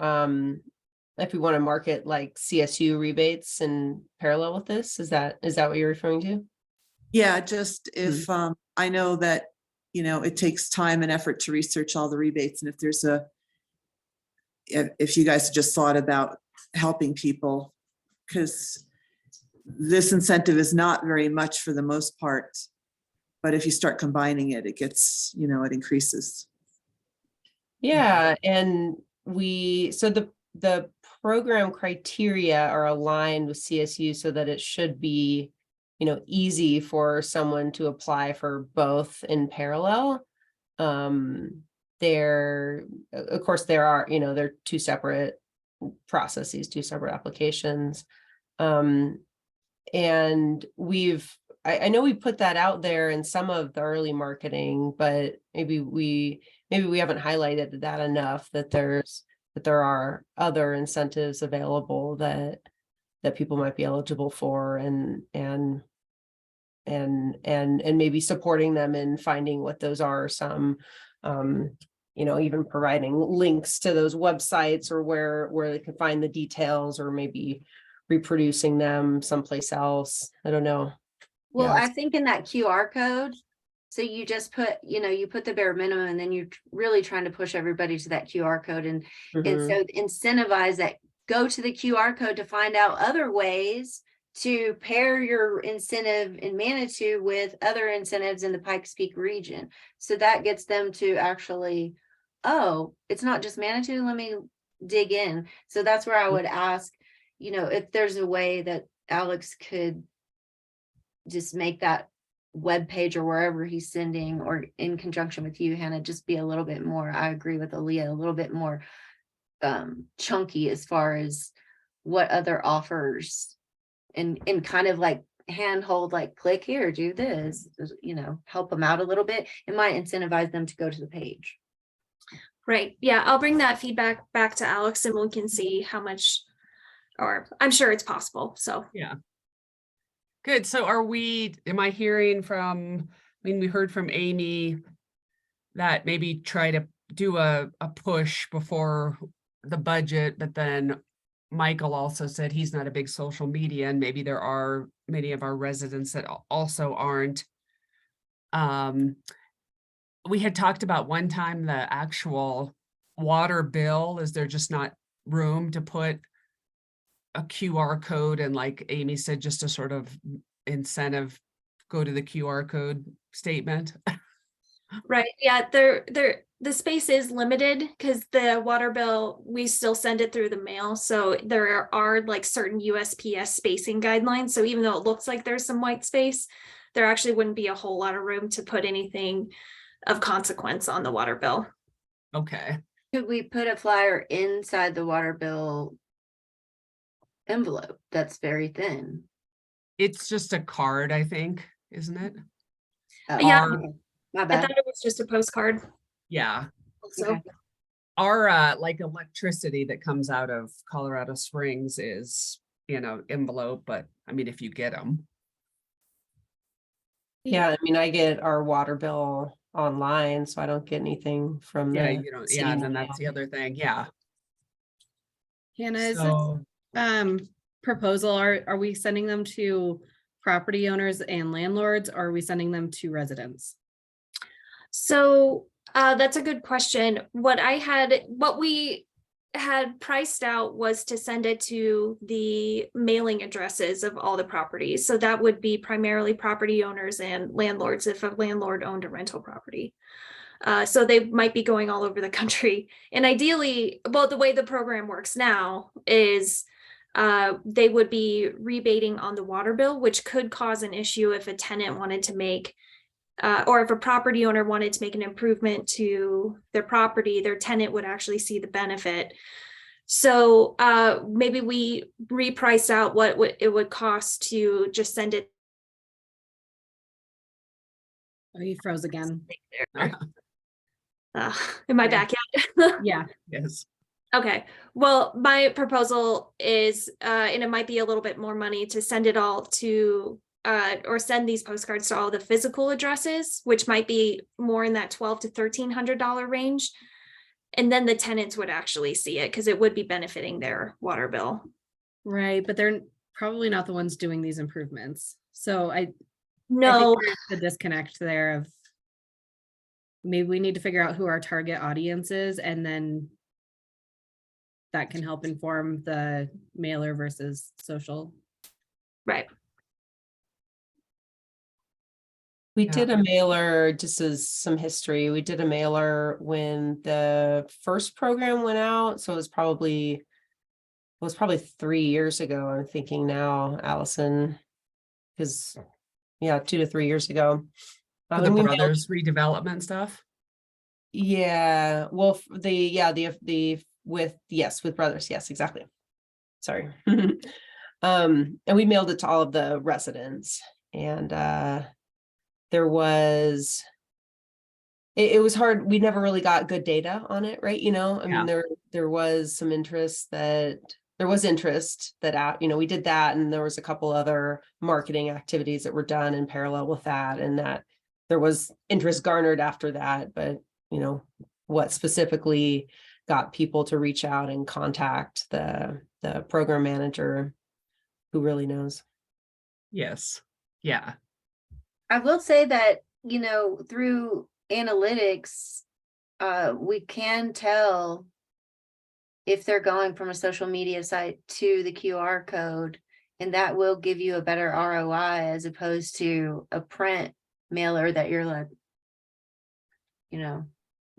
if we want to market like CSU rebates in parallel with this, is that what you're referring to? Yeah, just if, I know that, you know, it takes time and effort to research all the rebates. And if there's if you guys just thought about helping people, because this incentive is not very much for the most part, but if you start combining it, it gets, you know, it increases. Yeah, and so the program criteria are aligned with CSU so that it should be, you know, easy for someone to apply for both in parallel. There, of course, there are, you know, they're two separate processes, two separate applications. And I know we put that out there in some of the early marketing, but maybe we haven't highlighted that enough, that there are other incentives available that people might be eligible for, and maybe supporting them in finding what those are. Some, you know, even providing links to those websites or where they can find the details, or maybe reproducing them someplace else. I don't know. Well, Yeah. I think in that QR code, so you just put, you know, you put the bare minimum and then you're really trying to push everybody to that QR code, and so incentivize that, go to the QR code to find out other ways to pair your incentive in Manitou with other incentives in the Pikes Peak region. So that gets them to actually, oh, it's not just Manitou, let me dig in. So that's where I would ask, you know, if there's a way that Alex could just make that web page or wherever he's sending, or in conjunction with you, Hannah, just be a little bit more, I agree with Aaliyah, a little bit more chunky as far as what other offers, and kind of like handhold, like click here, do this, you know, help them out a little bit. It might incentivize them to go to the page. Right. Yeah, I'll bring that feedback back to Alex and we can see how much, or I'm sure it's possible. So Yeah. Good. So am I hearing from, I mean, we heard from Amy that maybe try to do a push before the budget, but then Michael also said he's not a big social media, and maybe there are many of our residents that also aren't. We had talked about one time the actual water bill, is there just not room to put a QR code, and like Amy said, just a sort of incentive, go to the QR code statement. right. Yeah, the space is limited because the water bill, we still send it through the mail. So there are like certain USPS spacing guidelines. So even though it looks like there's some white space, there actually wouldn't be a whole lot of room to put anything of consequence on the water bill. Okay. Could we put a flyer inside the water bill envelope that's very thin? It's just a card, I think, isn't it? Oh, Yeah. okay. My I bad. thought it was just a postcard. Yeah. So Okay. Our like electricity that comes out of Colorado Springs is, you know, envelope, but I mean, if you get them. Yeah, I mean, I get our water bill online, so I don't get anything from Yeah, the you don't, city yeah, and mail. then that's the other thing, yeah. Hannah, is this So, proposal, are we sending them to property owners and landlords, or are we sending them to residents? So that's a good question. What we had priced out was to send it to the mailing addresses of all the properties. So that would be primarily property owners and landlords if a landlord owned a rental property. So they might be going all over the country. And ideally, well, the way the program works now is they would be rebating on the water bill, which could cause an issue if a tenant wanted to make or if a property owner wanted to make an improvement to their property, their tenant would actually see the benefit. So maybe we reprice out what it would cost to just send it. Oh, you froze again. Am I Yeah. back yet? Yeah, yes, Okay, well, my proposal is, and it might be a little bit more money to send it all to, or send these postcards to all the physical addresses, which might be more in that $1,200 to $1,300 range. And then the tenants would actually see it because it would be benefiting their water bill. right, but they're probably not the ones doing these improvements. So I think No, there's the disconnect there of maybe we need to figure out who our target audience is, and then that can help inform the mailer versus social. right. We Yeah. did a mailer, just as some history, we did a mailer when the first program went out, so it was probably 3 years ago, I'm thinking now, Allison. Because, yeah, 2 to 3 years ago. for the And we mailed- brothers redevelopment stuff. Yeah, well, with brothers, yes, exactly. Sorry. And we mailed it to all of the residents, and there was, it was hard, we never really got good data on it, right? I mean, there was some interest that, we did that, and there was a couple other marketing activities that were done in parallel with that, and that there was interest garnered after that, but what specifically got people to reach out and contact the program manager, who really knows. Yes, yeah, I will say that, through analytics, we can tell if they're going from a social media site to the QR code, and that will give you a better ROI as opposed to a print mailer that you're like,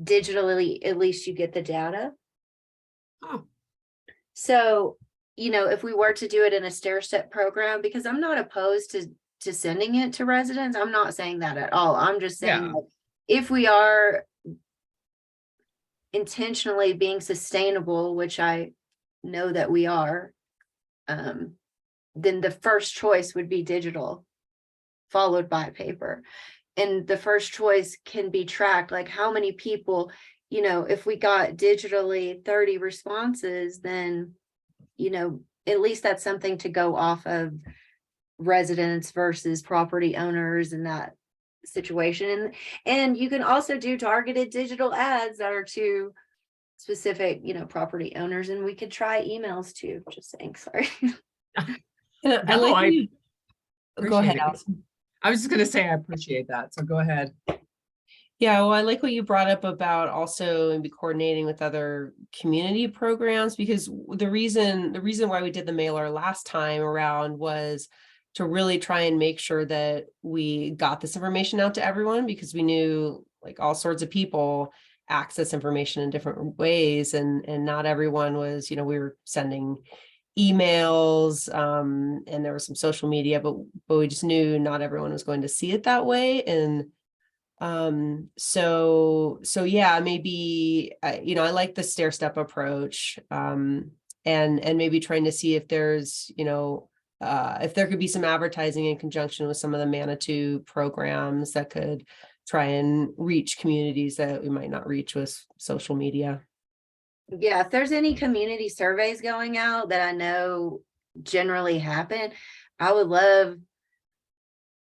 digitally, at least you get the data. Oh. So, if we were to do it in a stair-step program, because I'm not opposed to sending it to residents, I'm not saying that at all. I'm just saying, Yeah. like, if we are intentionally being sustainable, which I know that we are, then the first choice would be digital, followed by paper. And the first choice can be tracked, like how many people, if we got digitally 30 responses, then, at least that's something to go off of residents versus property owners in that situation. And you can also do targeted digital ads that are to specific, property owners, and we could try emails too, just saying, sorry. I No, like I when you- Go ahead, appreciate it. Allison. I was just gonna say, I appreciate that, so go ahead. Yeah, well, I like what you brought up about also maybe coordinating with other community programs, because the reason why we did the mailer last time around was to really try and make sure that we got this information out to everyone, because we knew like all sorts of people access information in different ways, and not everyone was, we were sending emails, and there was some social media, but we just knew not everyone was going to see it that way. And so yeah, maybe I like the stair step approach, and maybe trying to see if there's if there could be some advertising in conjunction with some of the Manitou programs that could try and reach communities that we might not reach with social media. Yeah, if there's any community surveys going out that I know generally happen, I would love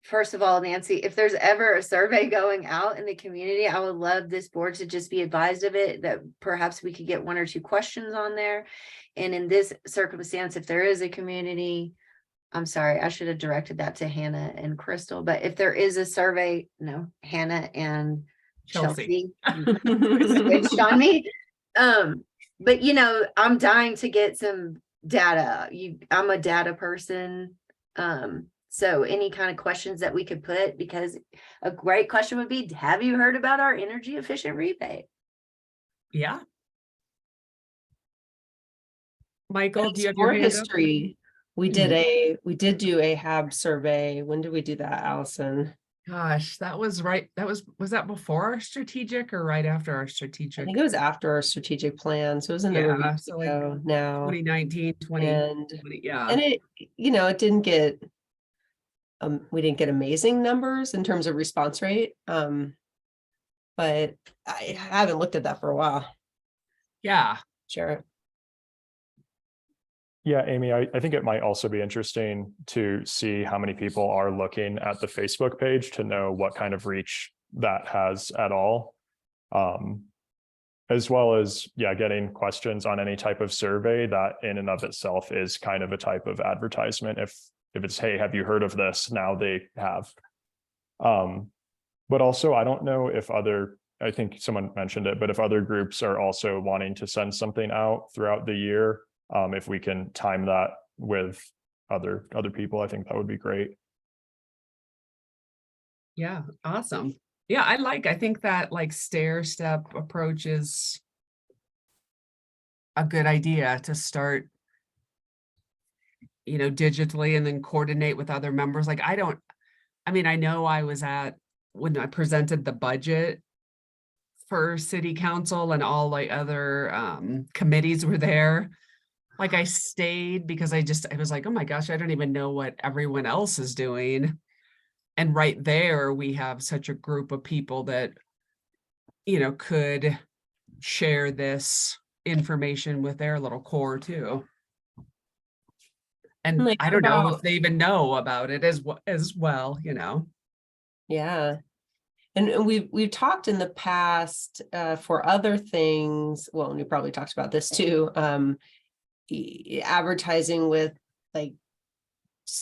first of all, Nancy, if there's ever a survey going out in the community, I would love this board to just be advised of it, that perhaps we could get 1 or 2 questions on there. And in this circumstance, if there is a community, I'm sorry, I should have directed that to Hannah and Crystal, but if there is a survey, no, Hannah and Chelsea. switched on me. But you know, I'm dying to get some data. I'm a data person. So any kind of questions that we could put, because a great question would be, have you heard about our energy efficient rebate? Yeah. Michael, do you have More your hand up? history. We did do a HAB survey. When did we do that, Allison? Gosh, that was right. Was that before our strategic or right after our I strategic? think it was after our strategic plan. So it was a number of Yeah, years so like ago now. 2019, 20, And 20, yeah. and it, it didn't get, we didn't get amazing numbers in terms of response rate. But I haven't looked at that for a while. Yeah. Sure. Yeah, Amy, I think it might also be interesting to see how many people are looking at the Facebook page to know what kind of reach that has at all. As well as, yeah, getting questions on any type of survey that in and of itself is kind of a type of advertisement. If it's, hey, have you heard of this? Now they have. But also, I don't know if I think someone mentioned it, but if other groups are also wanting to send something out throughout the year, if we can time that with other people, I think that would be great. Yeah, awesome. Yeah, I think that like stair step approach is a good idea to start, digitally and then coordinate with other members. Like I know I was at when I presented the budget for city council and all like other committees were there. Like I stayed because I was like, oh my gosh, I don't even know what everyone else is doing. And right there, we have such a group of people that, could share this information with their little core too. And Like, I what don't know if about- they even know about it as well. Yeah. And we've talked in the past for other things. Well, and we probably talked about this too. Advertising with like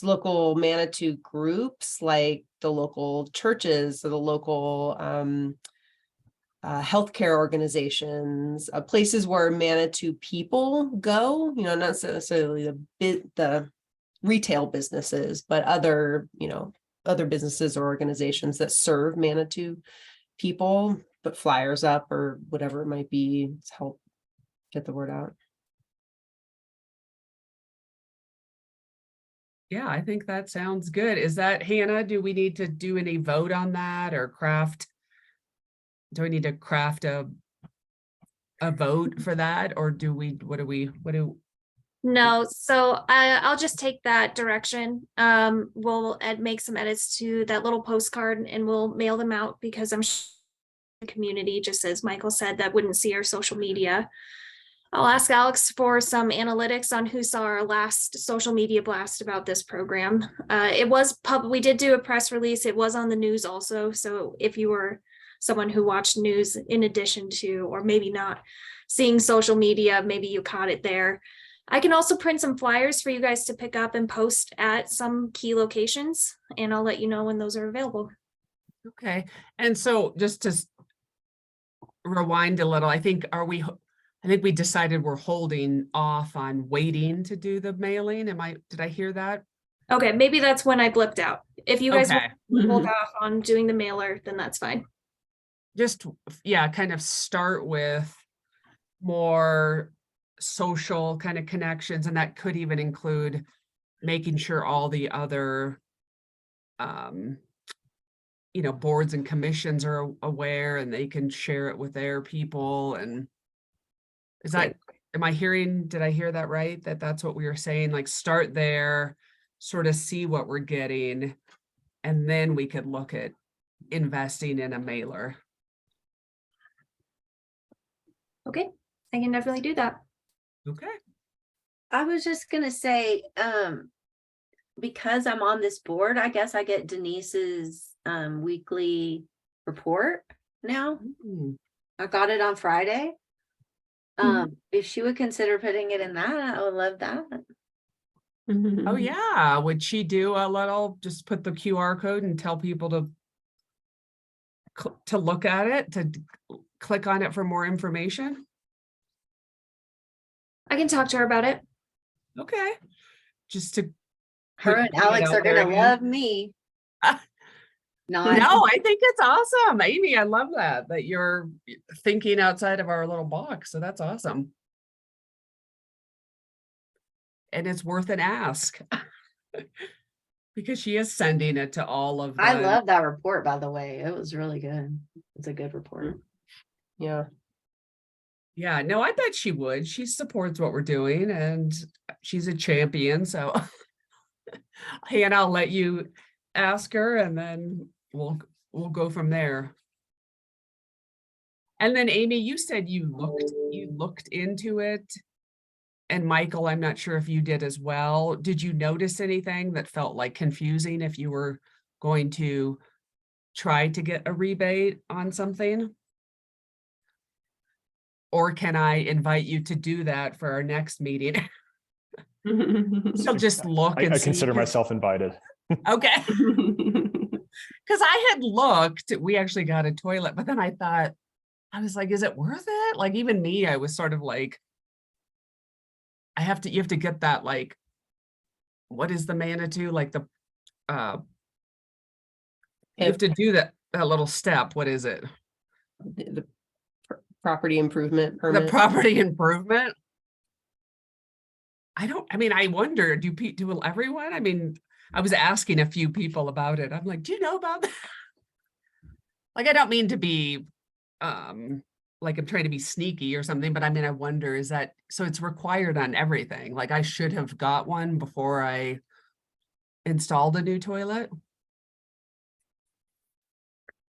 local Manitou groups, like the local churches or the local healthcare organizations, places where Manitou people go, not necessarily the retail businesses, but other businesses or organizations that serve Manitou people, put flyers up or whatever it might be to help get the word out. Yeah, I think that sounds good. Is that, Hannah, do we need to do any vote on that or do we need to craft a vote for that? Or No, so I'll just take that direction. We'll make some edits to that little postcard and we'll mail them out, because I'm sure the community, just as Michael said, that wouldn't see our social media. I'll ask Alex for some analytics on who saw our last social media blast about this program. It was we did do a press release. It was on the news also. So if you were someone who watched news in addition to, or maybe not seeing social media, maybe you caught it there. I can also print some flyers for you guys to pick up and post at some key locations, and I'll let you know when those are available. Okay. And so just to rewind a little, I think we decided we're holding off on waiting to do the mailing. Did I hear that? Okay, maybe that's when I blipped out. If you guys Okay. hold off on doing the mailer, then that's fine. Just, yeah, kind of start with more social kind of connections, and that could even include making sure all the other boards and commissions are aware and they can share it with their people. And did I hear that right? That's what we were saying, like start there, sort of see what we're getting, and then we could look at investing in a mailer. Okay, I can definitely do that. Okay. I was just gonna say, because I'm on this board, I guess I get Denise's weekly report now. Mm. I got it on Friday. If she would consider putting it in that, I would love that. Oh, yeah. Would she do a little, just put the QR code and tell people to look at it, to click on it for more information? I can talk to her about it. Okay. Just to. Her put and it Alex out are there gonna again. love me. Not No, I think it's awesome. Amy, I love that you're thinking outside of our little box. So that's awesome. And it's worth an ask. Because she is sending it to all of I the. love that report, by the way. It was really good. It's a good report. Yeah. Yeah, no, I bet she would. She supports what we're doing and she's a champion. So Hannah, I'll let you ask her and then we'll go from there. And then Amy, you said you looked into it. And Michael, I'm not sure if you did as well. Did you notice anything that felt like confusing if you were going to try to get a rebate on something? Or can I invite you to do that for our next meeting? So just look and I see, consider 'cause- myself invited. Okay. Because I had looked, we actually got a toilet, but then I thought, I was like, is it worth it? Like even me, I was sort of like, you have to get that, like, what is the Manitou? Like the, you have to do that little step. What is it? The property improvement The permit. property improvement. I mean, I wonder, do everyone? I mean, I was asking a few people about it. I'm like, do you know about that? Like, I don't mean to be, like I'm trying to be sneaky or something, but I mean, I wonder, is that, so it's required on everything? Like I should have got one before I installed a new toilet?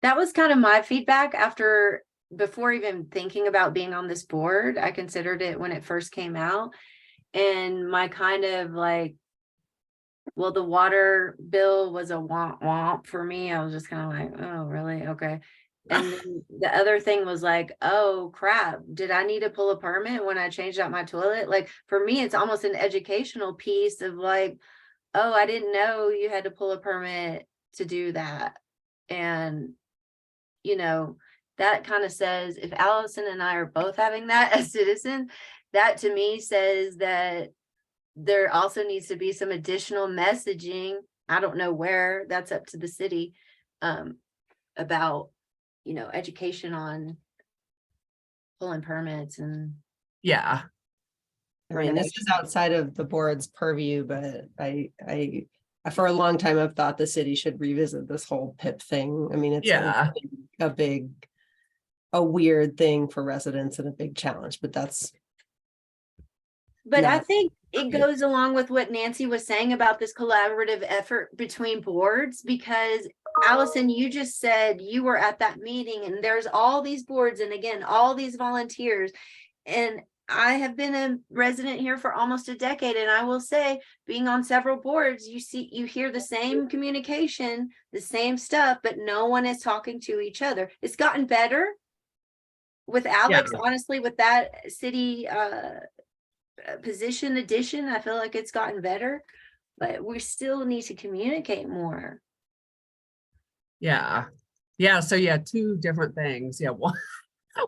That was kind of my feedback before even thinking about being on this board. I considered it when it first came out. And my kind of like, well, the water bill was a womp womp for me. I was just kind of like, oh, really? Okay. And then the other thing was like, oh crap, did I need to pull a permit when I changed out my toilet? Like for me, it's almost an educational piece of like, oh, I didn't know you had to pull a permit to do that. And, you know, that kind of says if Allison and I are both having that as citizens, that to me says that there also needs to be some additional messaging. I don't know where, that's up to the city, about, you know, education on pulling permits and. Yeah. I mean, this is outside of the board's purview, but I for a long time I've thought the city should revisit this whole PIP thing. I mean, it's Yeah. a weird thing for residents and a big challenge, but that's. But I not- think it goes along with what Nancy was saying about this collaborative effort between boards, because Allison, you just said you were at that meeting and there's all these boards and again, all these volunteers. And I have been a resident here for almost a decade. And I will say, being on several boards, you hear the same communication, the same stuff, but no one is talking to each other. It's gotten better with Alex, honestly, with that city, position addition. I feel like it's gotten better, but we still need to communicate more. Yeah. So yeah, two different things. Yeah.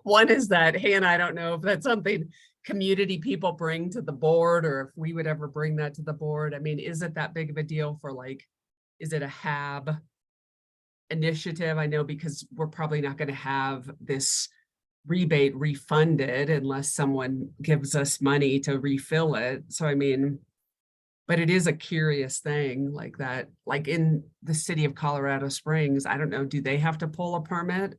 One is that, Hannah, I don't know if that's something community people bring to the board or if we would ever bring that to the board. I mean, is it that big of a deal for like, is it a HAB initiative? I know because we're probably not going to have this rebate refunded unless someone gives us money to refill it. So, I mean, but it is a curious thing like that, like in the city of Colorado Springs, I don't know, do they have to pull a permit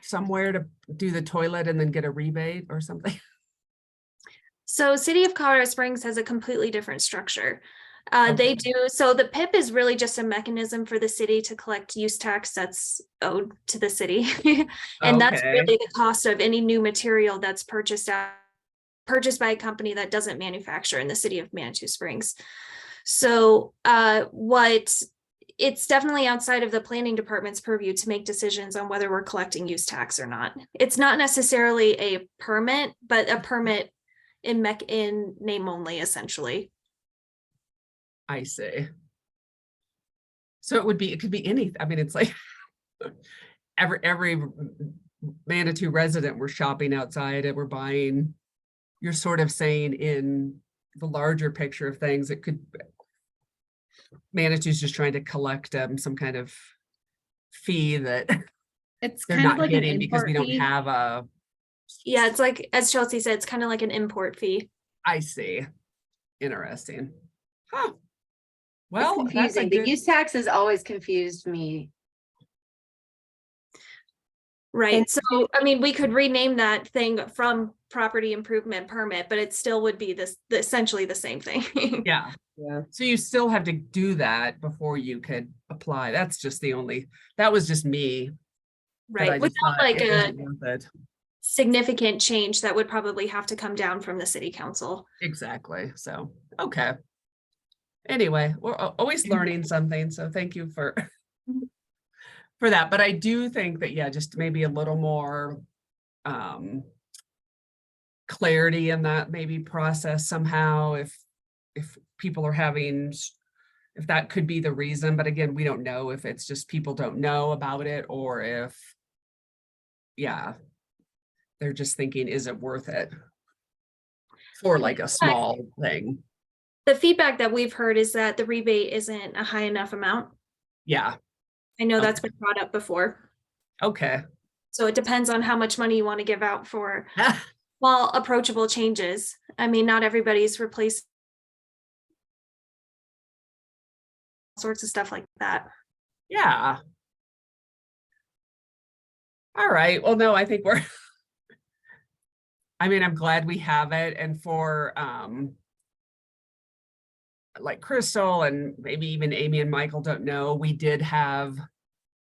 somewhere to do the toilet and then get a rebate or something? So City of Colorado Springs has a completely different structure. They do, so the PIP is really just a mechanism for the city to collect use tax that's owed to the city. And that's Okay. really the cost of any new material that's purchased by a company that doesn't manufacture in the city of Manitou Springs. So it's definitely outside of the planning department's purview to make decisions on whether we're collecting use tax or not. It's not necessarily a permit, but a permit in name only, essentially. I see. So it could be anything. I mean, it's like every Manitou resident, we're shopping outside and we're buying. You're sort of saying in the larger picture of things, it could, Manitou's just trying to collect some kind of fee that It's they're kind of not like an getting because we import don't fee. have a, Yeah, it's like, as Chelsea said, it's kind of like an import fee. I see. Interesting. Huh. It's Well, that's a confusing. The good, use tax has always confused me. Right. And- So, I mean, we could rename that thing from property improvement permit, but it still would be essentially the same thing. yeah. Yeah. So you still have to do that before you could apply. That's just that was just me. that I Right. just Without thought like it a isn't worth it. significant change that would probably have to come down from the city council. Exactly. So, okay. Anyway, we're always learning something. So thank you for that. But I do think that, yeah, just maybe a little more clarity in that maybe process somehow, if people are having, if that could be the reason. But again, we don't know if it's just people don't know about it or if, yeah, they're just thinking, is it worth it for like a small thing? The feedback that we've heard is that the rebate isn't a high enough amount. Yeah. I know that's been brought up before. Okay. So it depends on how much money you want to give out for small approachable changes. I mean, not everybody's replaced sorts of stuff like that. Yeah. All right. Well, no, I think I mean, I'm glad we have it. And for like Crystal and maybe even Amy and Michael don't know, we did have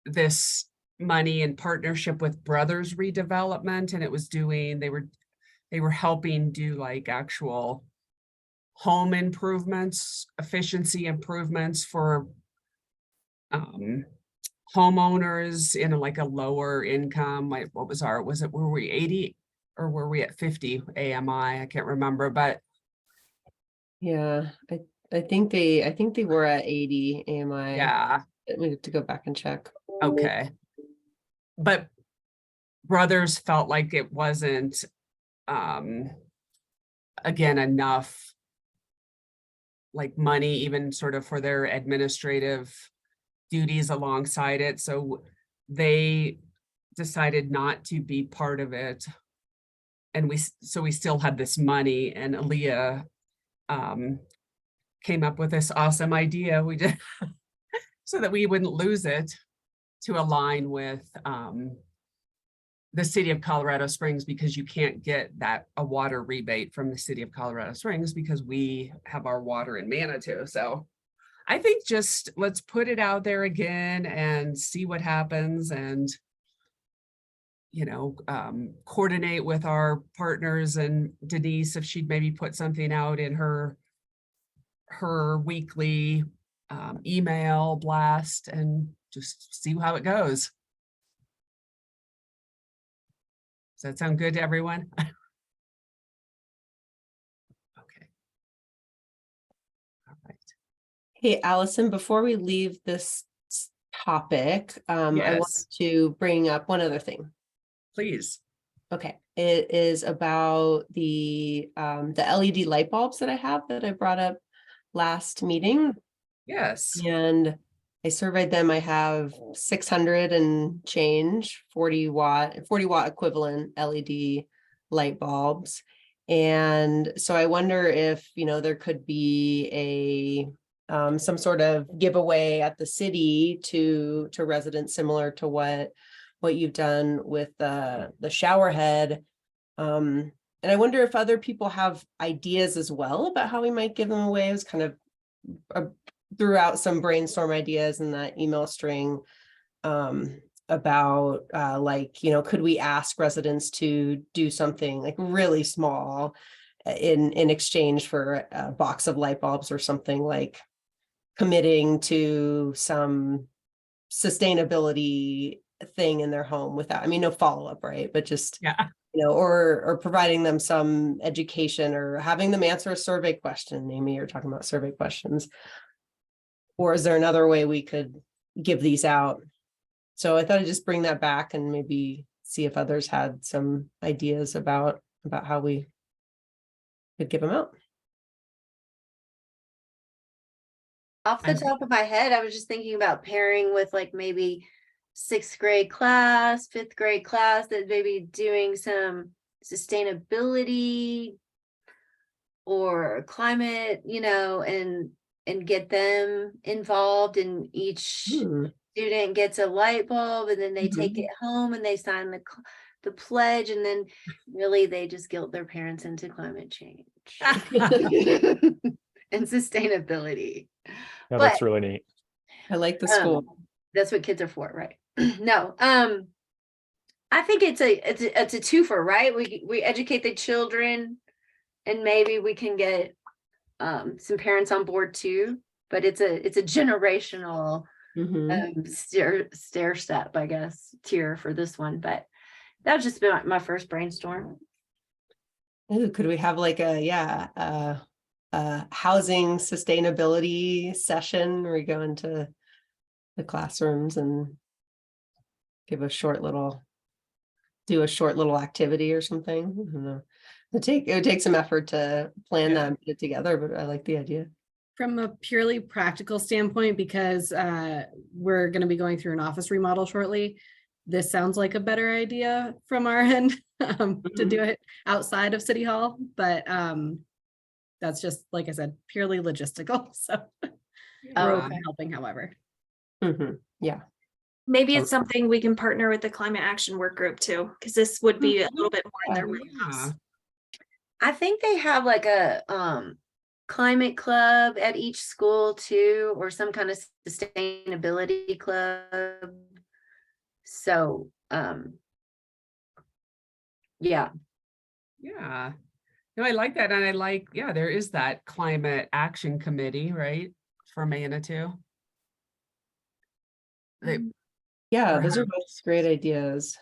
this money in partnership with Brothers Redevelopment, and it was doing, they were helping do like actual home improvements, efficiency improvements for homeowners in like a lower income. Like what was were we 80 or were we at 50 AMI? I can't remember, but Yeah, I think they were at 80 AMI. yeah. We have to go back and check. Okay. But Brothers felt like it wasn't, again, enough like money, even sort of for their administrative duties alongside it. So they decided not to be part of it. And we still had this money, and Aaliyah came up with this awesome idea. We did so that we wouldn't lose it, to align with the city of Colorado Springs, because you can't get a water rebate from the city of Colorado Springs because we have our water in Manitou. So I think just let's put it out there again and see what happens, and coordinate with our partners and Denise if she'd maybe put something out in her weekly email blast and just see how it goes. Does that sound good to everyone? Okay. All right. Hey, Allison, before we leave this topic, I want Yes. to bring up one other thing. Please. Okay, it is about the LED light bulbs that I have that I brought up last meeting. Yes. And I surveyed them. I have 600 and change 40 watt equivalent LED light bulbs. And so I wonder if, there could be some sort of giveaway at the city to residents, similar to what you've done with the shower head. And I wonder if other people have ideas as well about how we might give them away. It was kind of threw out some brainstorm ideas in that email string about could we ask residents to do something like really small in exchange for a box of light bulbs or something, like committing to some sustainability thing in their home without, I mean, no follow-up, right? But just, Yeah. or providing them some education or having them answer a survey question. Amy, you're talking about survey questions. Or is there another way we could give these out? So I thought I'd just bring that back and maybe see if others had some ideas about how we could give them out. Off the I'm- top of my head, I was just thinking about pairing with like maybe 6th grade class, 5th grade class, that maybe doing some sustainability or climate, and get them involved, and each student gets a light bulb, and then they take it home and they sign the pledge, and then really they just guilt their parents into climate change and sustainability. Yeah, But that's really neat. I like the school. that's what kids are for, right? No, I think it's a twofer, right? We educate the children, and maybe we can get some parents on board too. But it's a generational stair step, I guess, tier for this one. But that was just my first brainstorm. Ooh, could we have like a housing sustainability session where we go into the classrooms and do a short little activity or something? I don't know. It would take some effort to plan that and put it together, but I like the idea. From a purely practical standpoint, because we're going to be going through an office remodel shortly, this sounds like a better idea from our end to do it outside of City Hall. But that's just, like I said, purely logistical. So we're open to helping, however. Yeah. Maybe it's something we can partner with the climate action work group too, because this would be a little bit more in their wheelhouse. I think they have like a climate club at each school too, or some kind of sustainability club. So yeah. Yeah. No, I like that. And I like, there is that climate action committee, right? For Manitou. Yeah, those are both great ideas.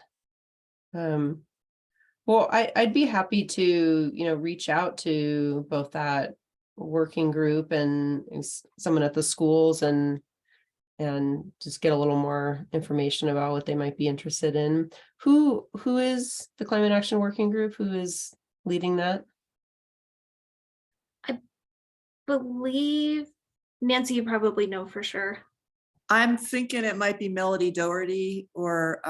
Well, I'd be happy to, reach out to both that working group and someone at the schools and just get a little more information about what they might be interested in. Who is the Climate Action Working Group? Who is leading that? I believe, Nancy, you probably know for sure. I'm thinking it might be Melody Doherty, or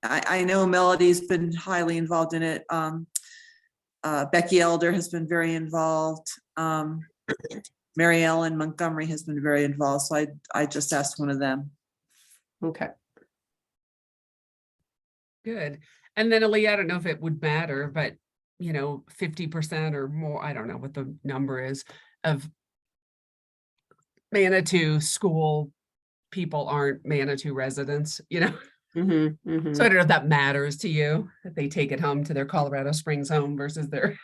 I know Melody's been highly involved in it. Becky Elder has been very involved. Mary Ellen Montgomery has been very involved. So I just asked one of them. Okay. Good. And then Aaliyah, I don't know if it would matter, but 50% or more, I don't know what the number is, of Manitou school people aren't Manitou residents, So I don't know if that matters to you, if they take it home to their Colorado Springs home versus their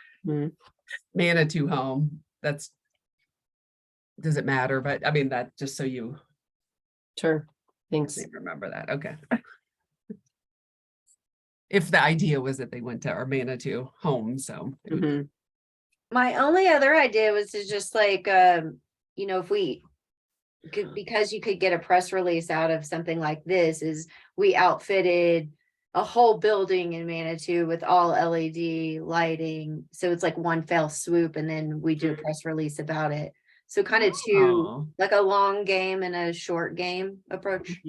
Manitou home. Does it matter? But I mean, that just so you Sure. Thanks. remember that. Okay. If the idea was that they went to our Manitou home, so. it would- My only other idea was to just like, if we could, because you could get a press release out of something like this, is we outfitted a whole building in Manitou with all LED lighting. So it's like one fell swoop, and then we do a press release about it. So kind of Oh. like a long game and a short game approach.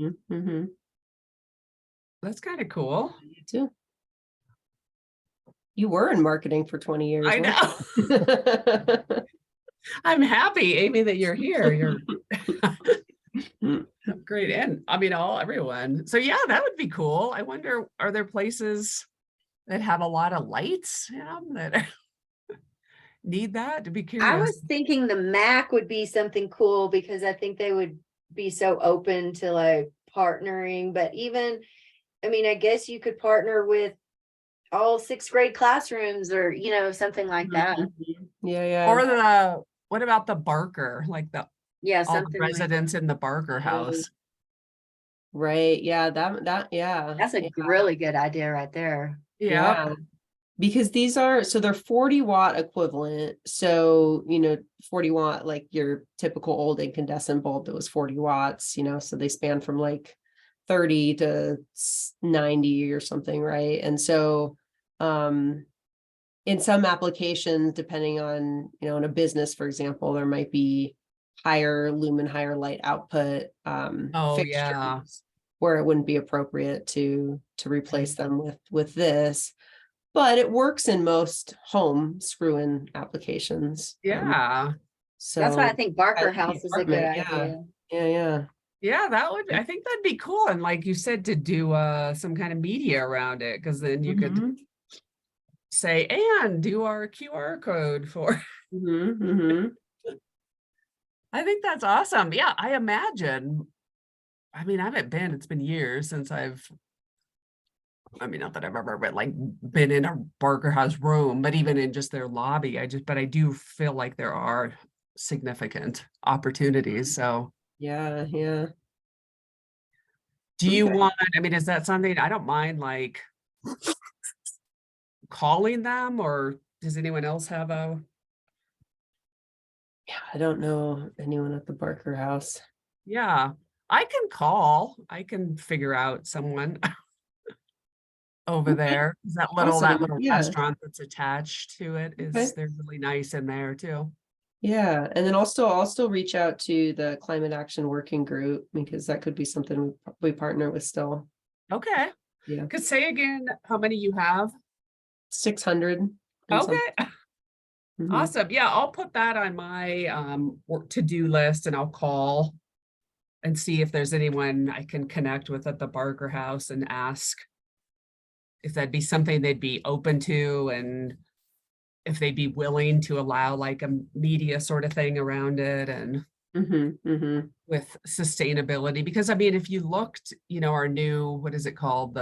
That's kind of cool. Too. You were in marketing for 20 years. I weren't you? I'm happy, Amy, that you're here. You're great. And I mean, everyone. So yeah, that would be cool. I wonder, are there places that have a lot of lights, that need that? To be curious. I was thinking the MAC would be something cool, because I think they would be so open to like partnering. But even, I guess you could partner with all 6th grade classrooms, or something like that. Yeah. Or what about the Barker, like the Yeah, all the something like, residents in the Barker House. Right, yeah, yeah. that's a really good idea right there. Yeah, Because these are, so they're 40-watt equivalent. So, 40-watt, like your typical old incandescent bulb that was 40 watts, so they span from like 30 to 90 or something, right? And so, in some applications, depending on, in a business, for example, there might be higher lumen, higher light output, oh, yeah. fixtures where it wouldn't be appropriate to replace them with this. But it works in most home screw-in applications. Yeah. So That's why I think Barker I like House the is a good apartment, yeah. idea. Yeah. Yeah, I think that'd be cool. And like you said, to do some kind of media around it, because then you could Mhm, say, and do our QR code for. mhm, mhm. I think that's awesome. Yeah, I imagine. I mean, I haven't been, it's been years since not that I've ever been in a Barker House room, but even in just their lobby, but I do feel like there are significant opportunities. So Yeah. do you Okay. want, is that something, I don't mind like calling them, or does anyone else have a? Yeah, I don't know anyone at the Barker House. Yeah, I can call. I can figure out someone over Okay, there. That awesome. little Yeah. restaurant that's attached to it Okay. they're really nice in there too. Yeah, and then I'll still reach out to the Climate Action Working Group because that could be something we partner with still. Okay. Yeah. Could say again how many you have? 600. and some. Okay. Mhm. Awesome. Yeah, I'll put that on my work to-do list, and I'll call and see if there's anyone I can connect with at the Barker House and ask if that'd be something they'd be open to, and if they'd be willing to allow like a media sort of thing around it, and Mhm, mhm. with sustainability. Because if you looked, our new, what is it called?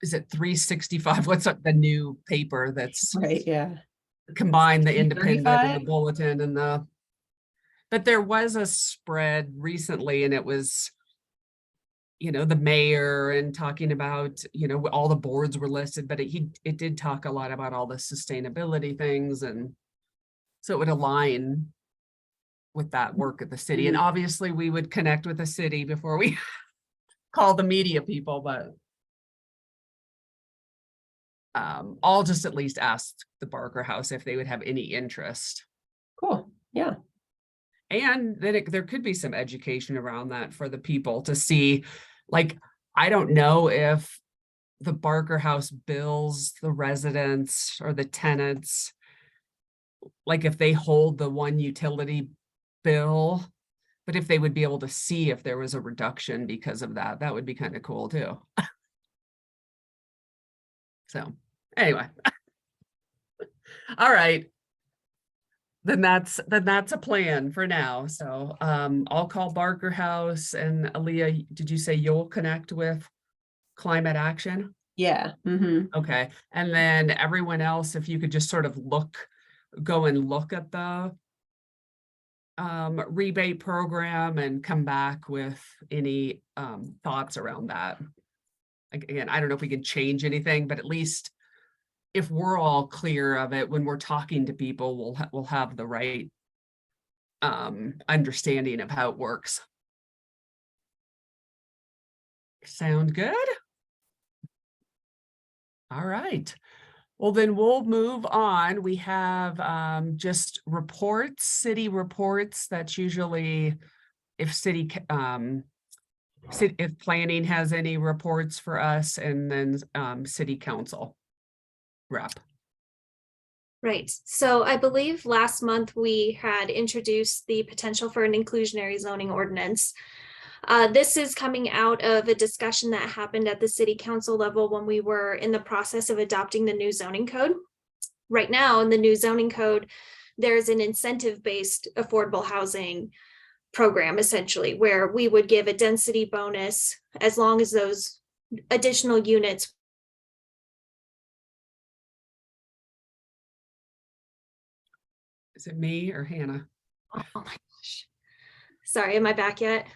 Is it 365? What's up the new paper that's Right, yeah. combined the Independent and the 35? Bulletin and but there was a spread recently, and it was, the mayor and talking about, all the boards were listed, but it did talk a lot about all the sustainability things, and so it would align with that work at the city. And Mhm. obviously we would connect with the city before we call the media people, but I'll just at least ask the Barker House if they would have any interest. Cool. Yeah. And then there could be some education around that for the people to see. Like, I don't know if the Barker House bills the residents or the tenants, like if they hold the one utility bill, but if they would be able to see if there was a reduction because of that, that would be kind of cool too. So anyway, all right. Then that's a plan for now. So I'll call Barker House, and Aaliyah, did you say you'll connect with Climate Action? Yeah. Mhm. Okay. And then everyone else, if you could just sort of go and look at the rebate program and come back with any thoughts around that. Again, I don't know if we can change anything, but at least if we're all clear of it when we're talking to people, we'll have the right understanding of how it works. Sound good? All right. Well, then we'll move on. We have just reports, city reports. That's usually if if planning has any reports for us, and then city council rep. Right. So I believe last month we had introduced the potential for an inclusionary zoning ordinance. This is coming out of a discussion that happened at the city council level when we were in the process of adopting the new zoning code. Right now, in the new zoning code, there's an incentive-based affordable housing program, essentially, where we would give a density bonus as long as those additional units. Is it me or Hannah? Oh my gosh. Sorry, am I back yet?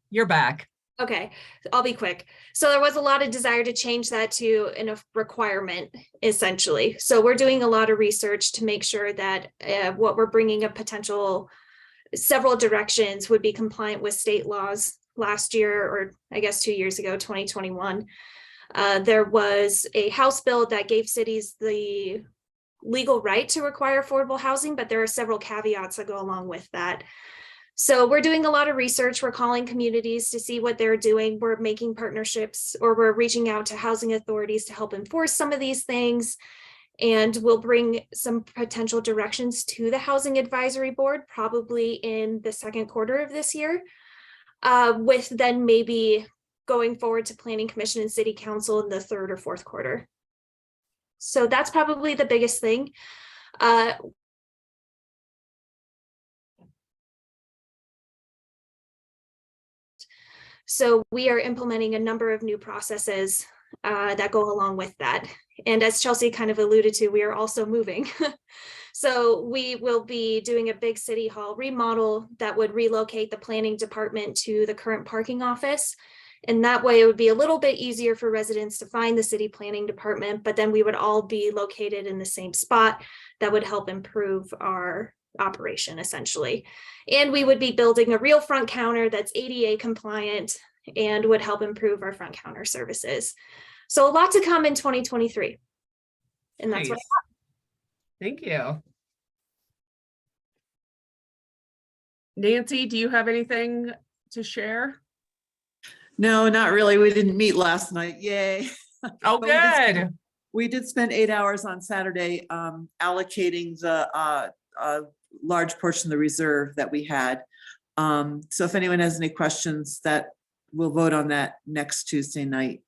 You're back. Okay, I'll be quick. So there was a lot of desire to change that to a requirement, essentially. So we're doing a lot of research to make sure that what we're bringing a potential several directions would be compliant with state laws. Last year, or I guess 2 years ago, 2021, there was a House bill that gave cities the legal right to require affordable housing, but there are several caveats that go along with that. So we're doing a lot of research. We're calling communities to see what they're doing. We're making partnerships, or we're reaching out to housing authorities to help enforce some of these things. And we'll bring some potential directions to the Housing Advisory Board, probably in the second quarter of this year, with then maybe going forward to Planning Commission and City Council in the third or fourth quarter. So that's probably the biggest thing. So we are implementing a number of new processes that go along with that. And as Chelsea kind of alluded to, we are also moving. So we will be doing a big city hall remodel that would relocate the planning department to the current parking office. And that way it would be a little bit easier for residents to find the city planning department, but then we would all be located in the same spot. That would help improve our operation essentially. And we would be building a real front counter that's ADA compliant and would help improve our front counter services. So a lot to come in 2023. And that's what I Nice. Thank you. Nancy, do you have anything to share? No, not really. We didn't meet last night. Yay. Oh, But we did spend- good. We did spend 8 hours on Saturday allocating the large portion of the reserve that we had. So if anyone has any questions, that we'll vote on that next Tuesday night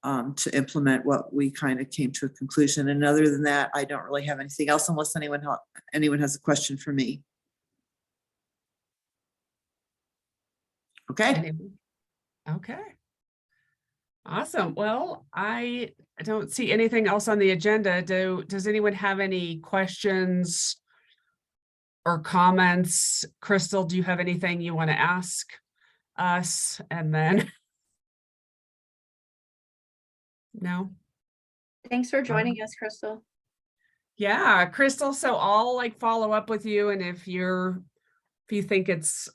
to implement what we kind of came to a conclusion. And other than that, I don't really have anything else unless anyone has a question for me. Okay. Anyone? Okay. Awesome. Well, I don't see anything else on the agenda. Does anyone have any questions or comments? Crystal, do you have anything you want to ask us? And then no? Thanks for joining us, Crystal. Yeah, Crystal, so I'll like follow up with you, and if you think it's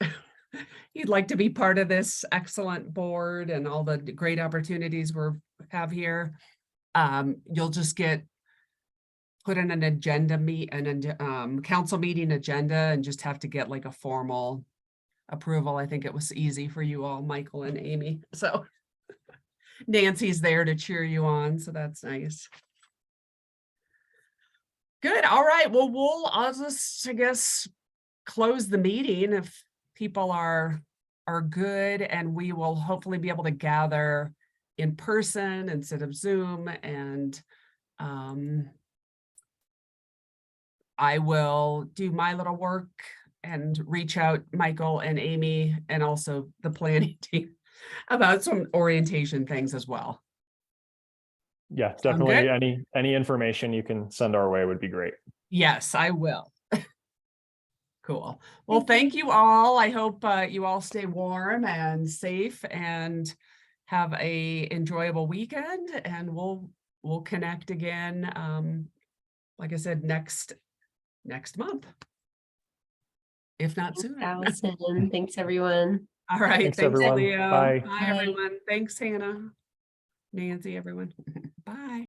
you'd like to be part of this excellent board and all the great opportunities we have here, you'll just get put in an agenda council meeting agenda and just have to get like a formal approval. I think it was easy for you all, Michael and Amy. So Nancy's there to cheer you on, so that's nice. Good. All right. Well, I'll just, I guess, close the meeting if people are good, and we will hopefully be able to gather in person instead of Zoom. And I will do my little work and reach out Michael and Amy and also the planning team about some orientation things as well. Yeah, Sound definitely. good? Any information you can send our way would be great. Yes, I will. Cool. Well, thank you all. I hope you all stay warm and safe and have a enjoyable weekend, and we'll connect again. Like I said, next month, if not sooner. Allison, thanks everyone. All right. Thanks, Thanks, everyone. Leo. Bye. Bye, everyone. Thanks, Hannah, Nancy, everyone. Bye.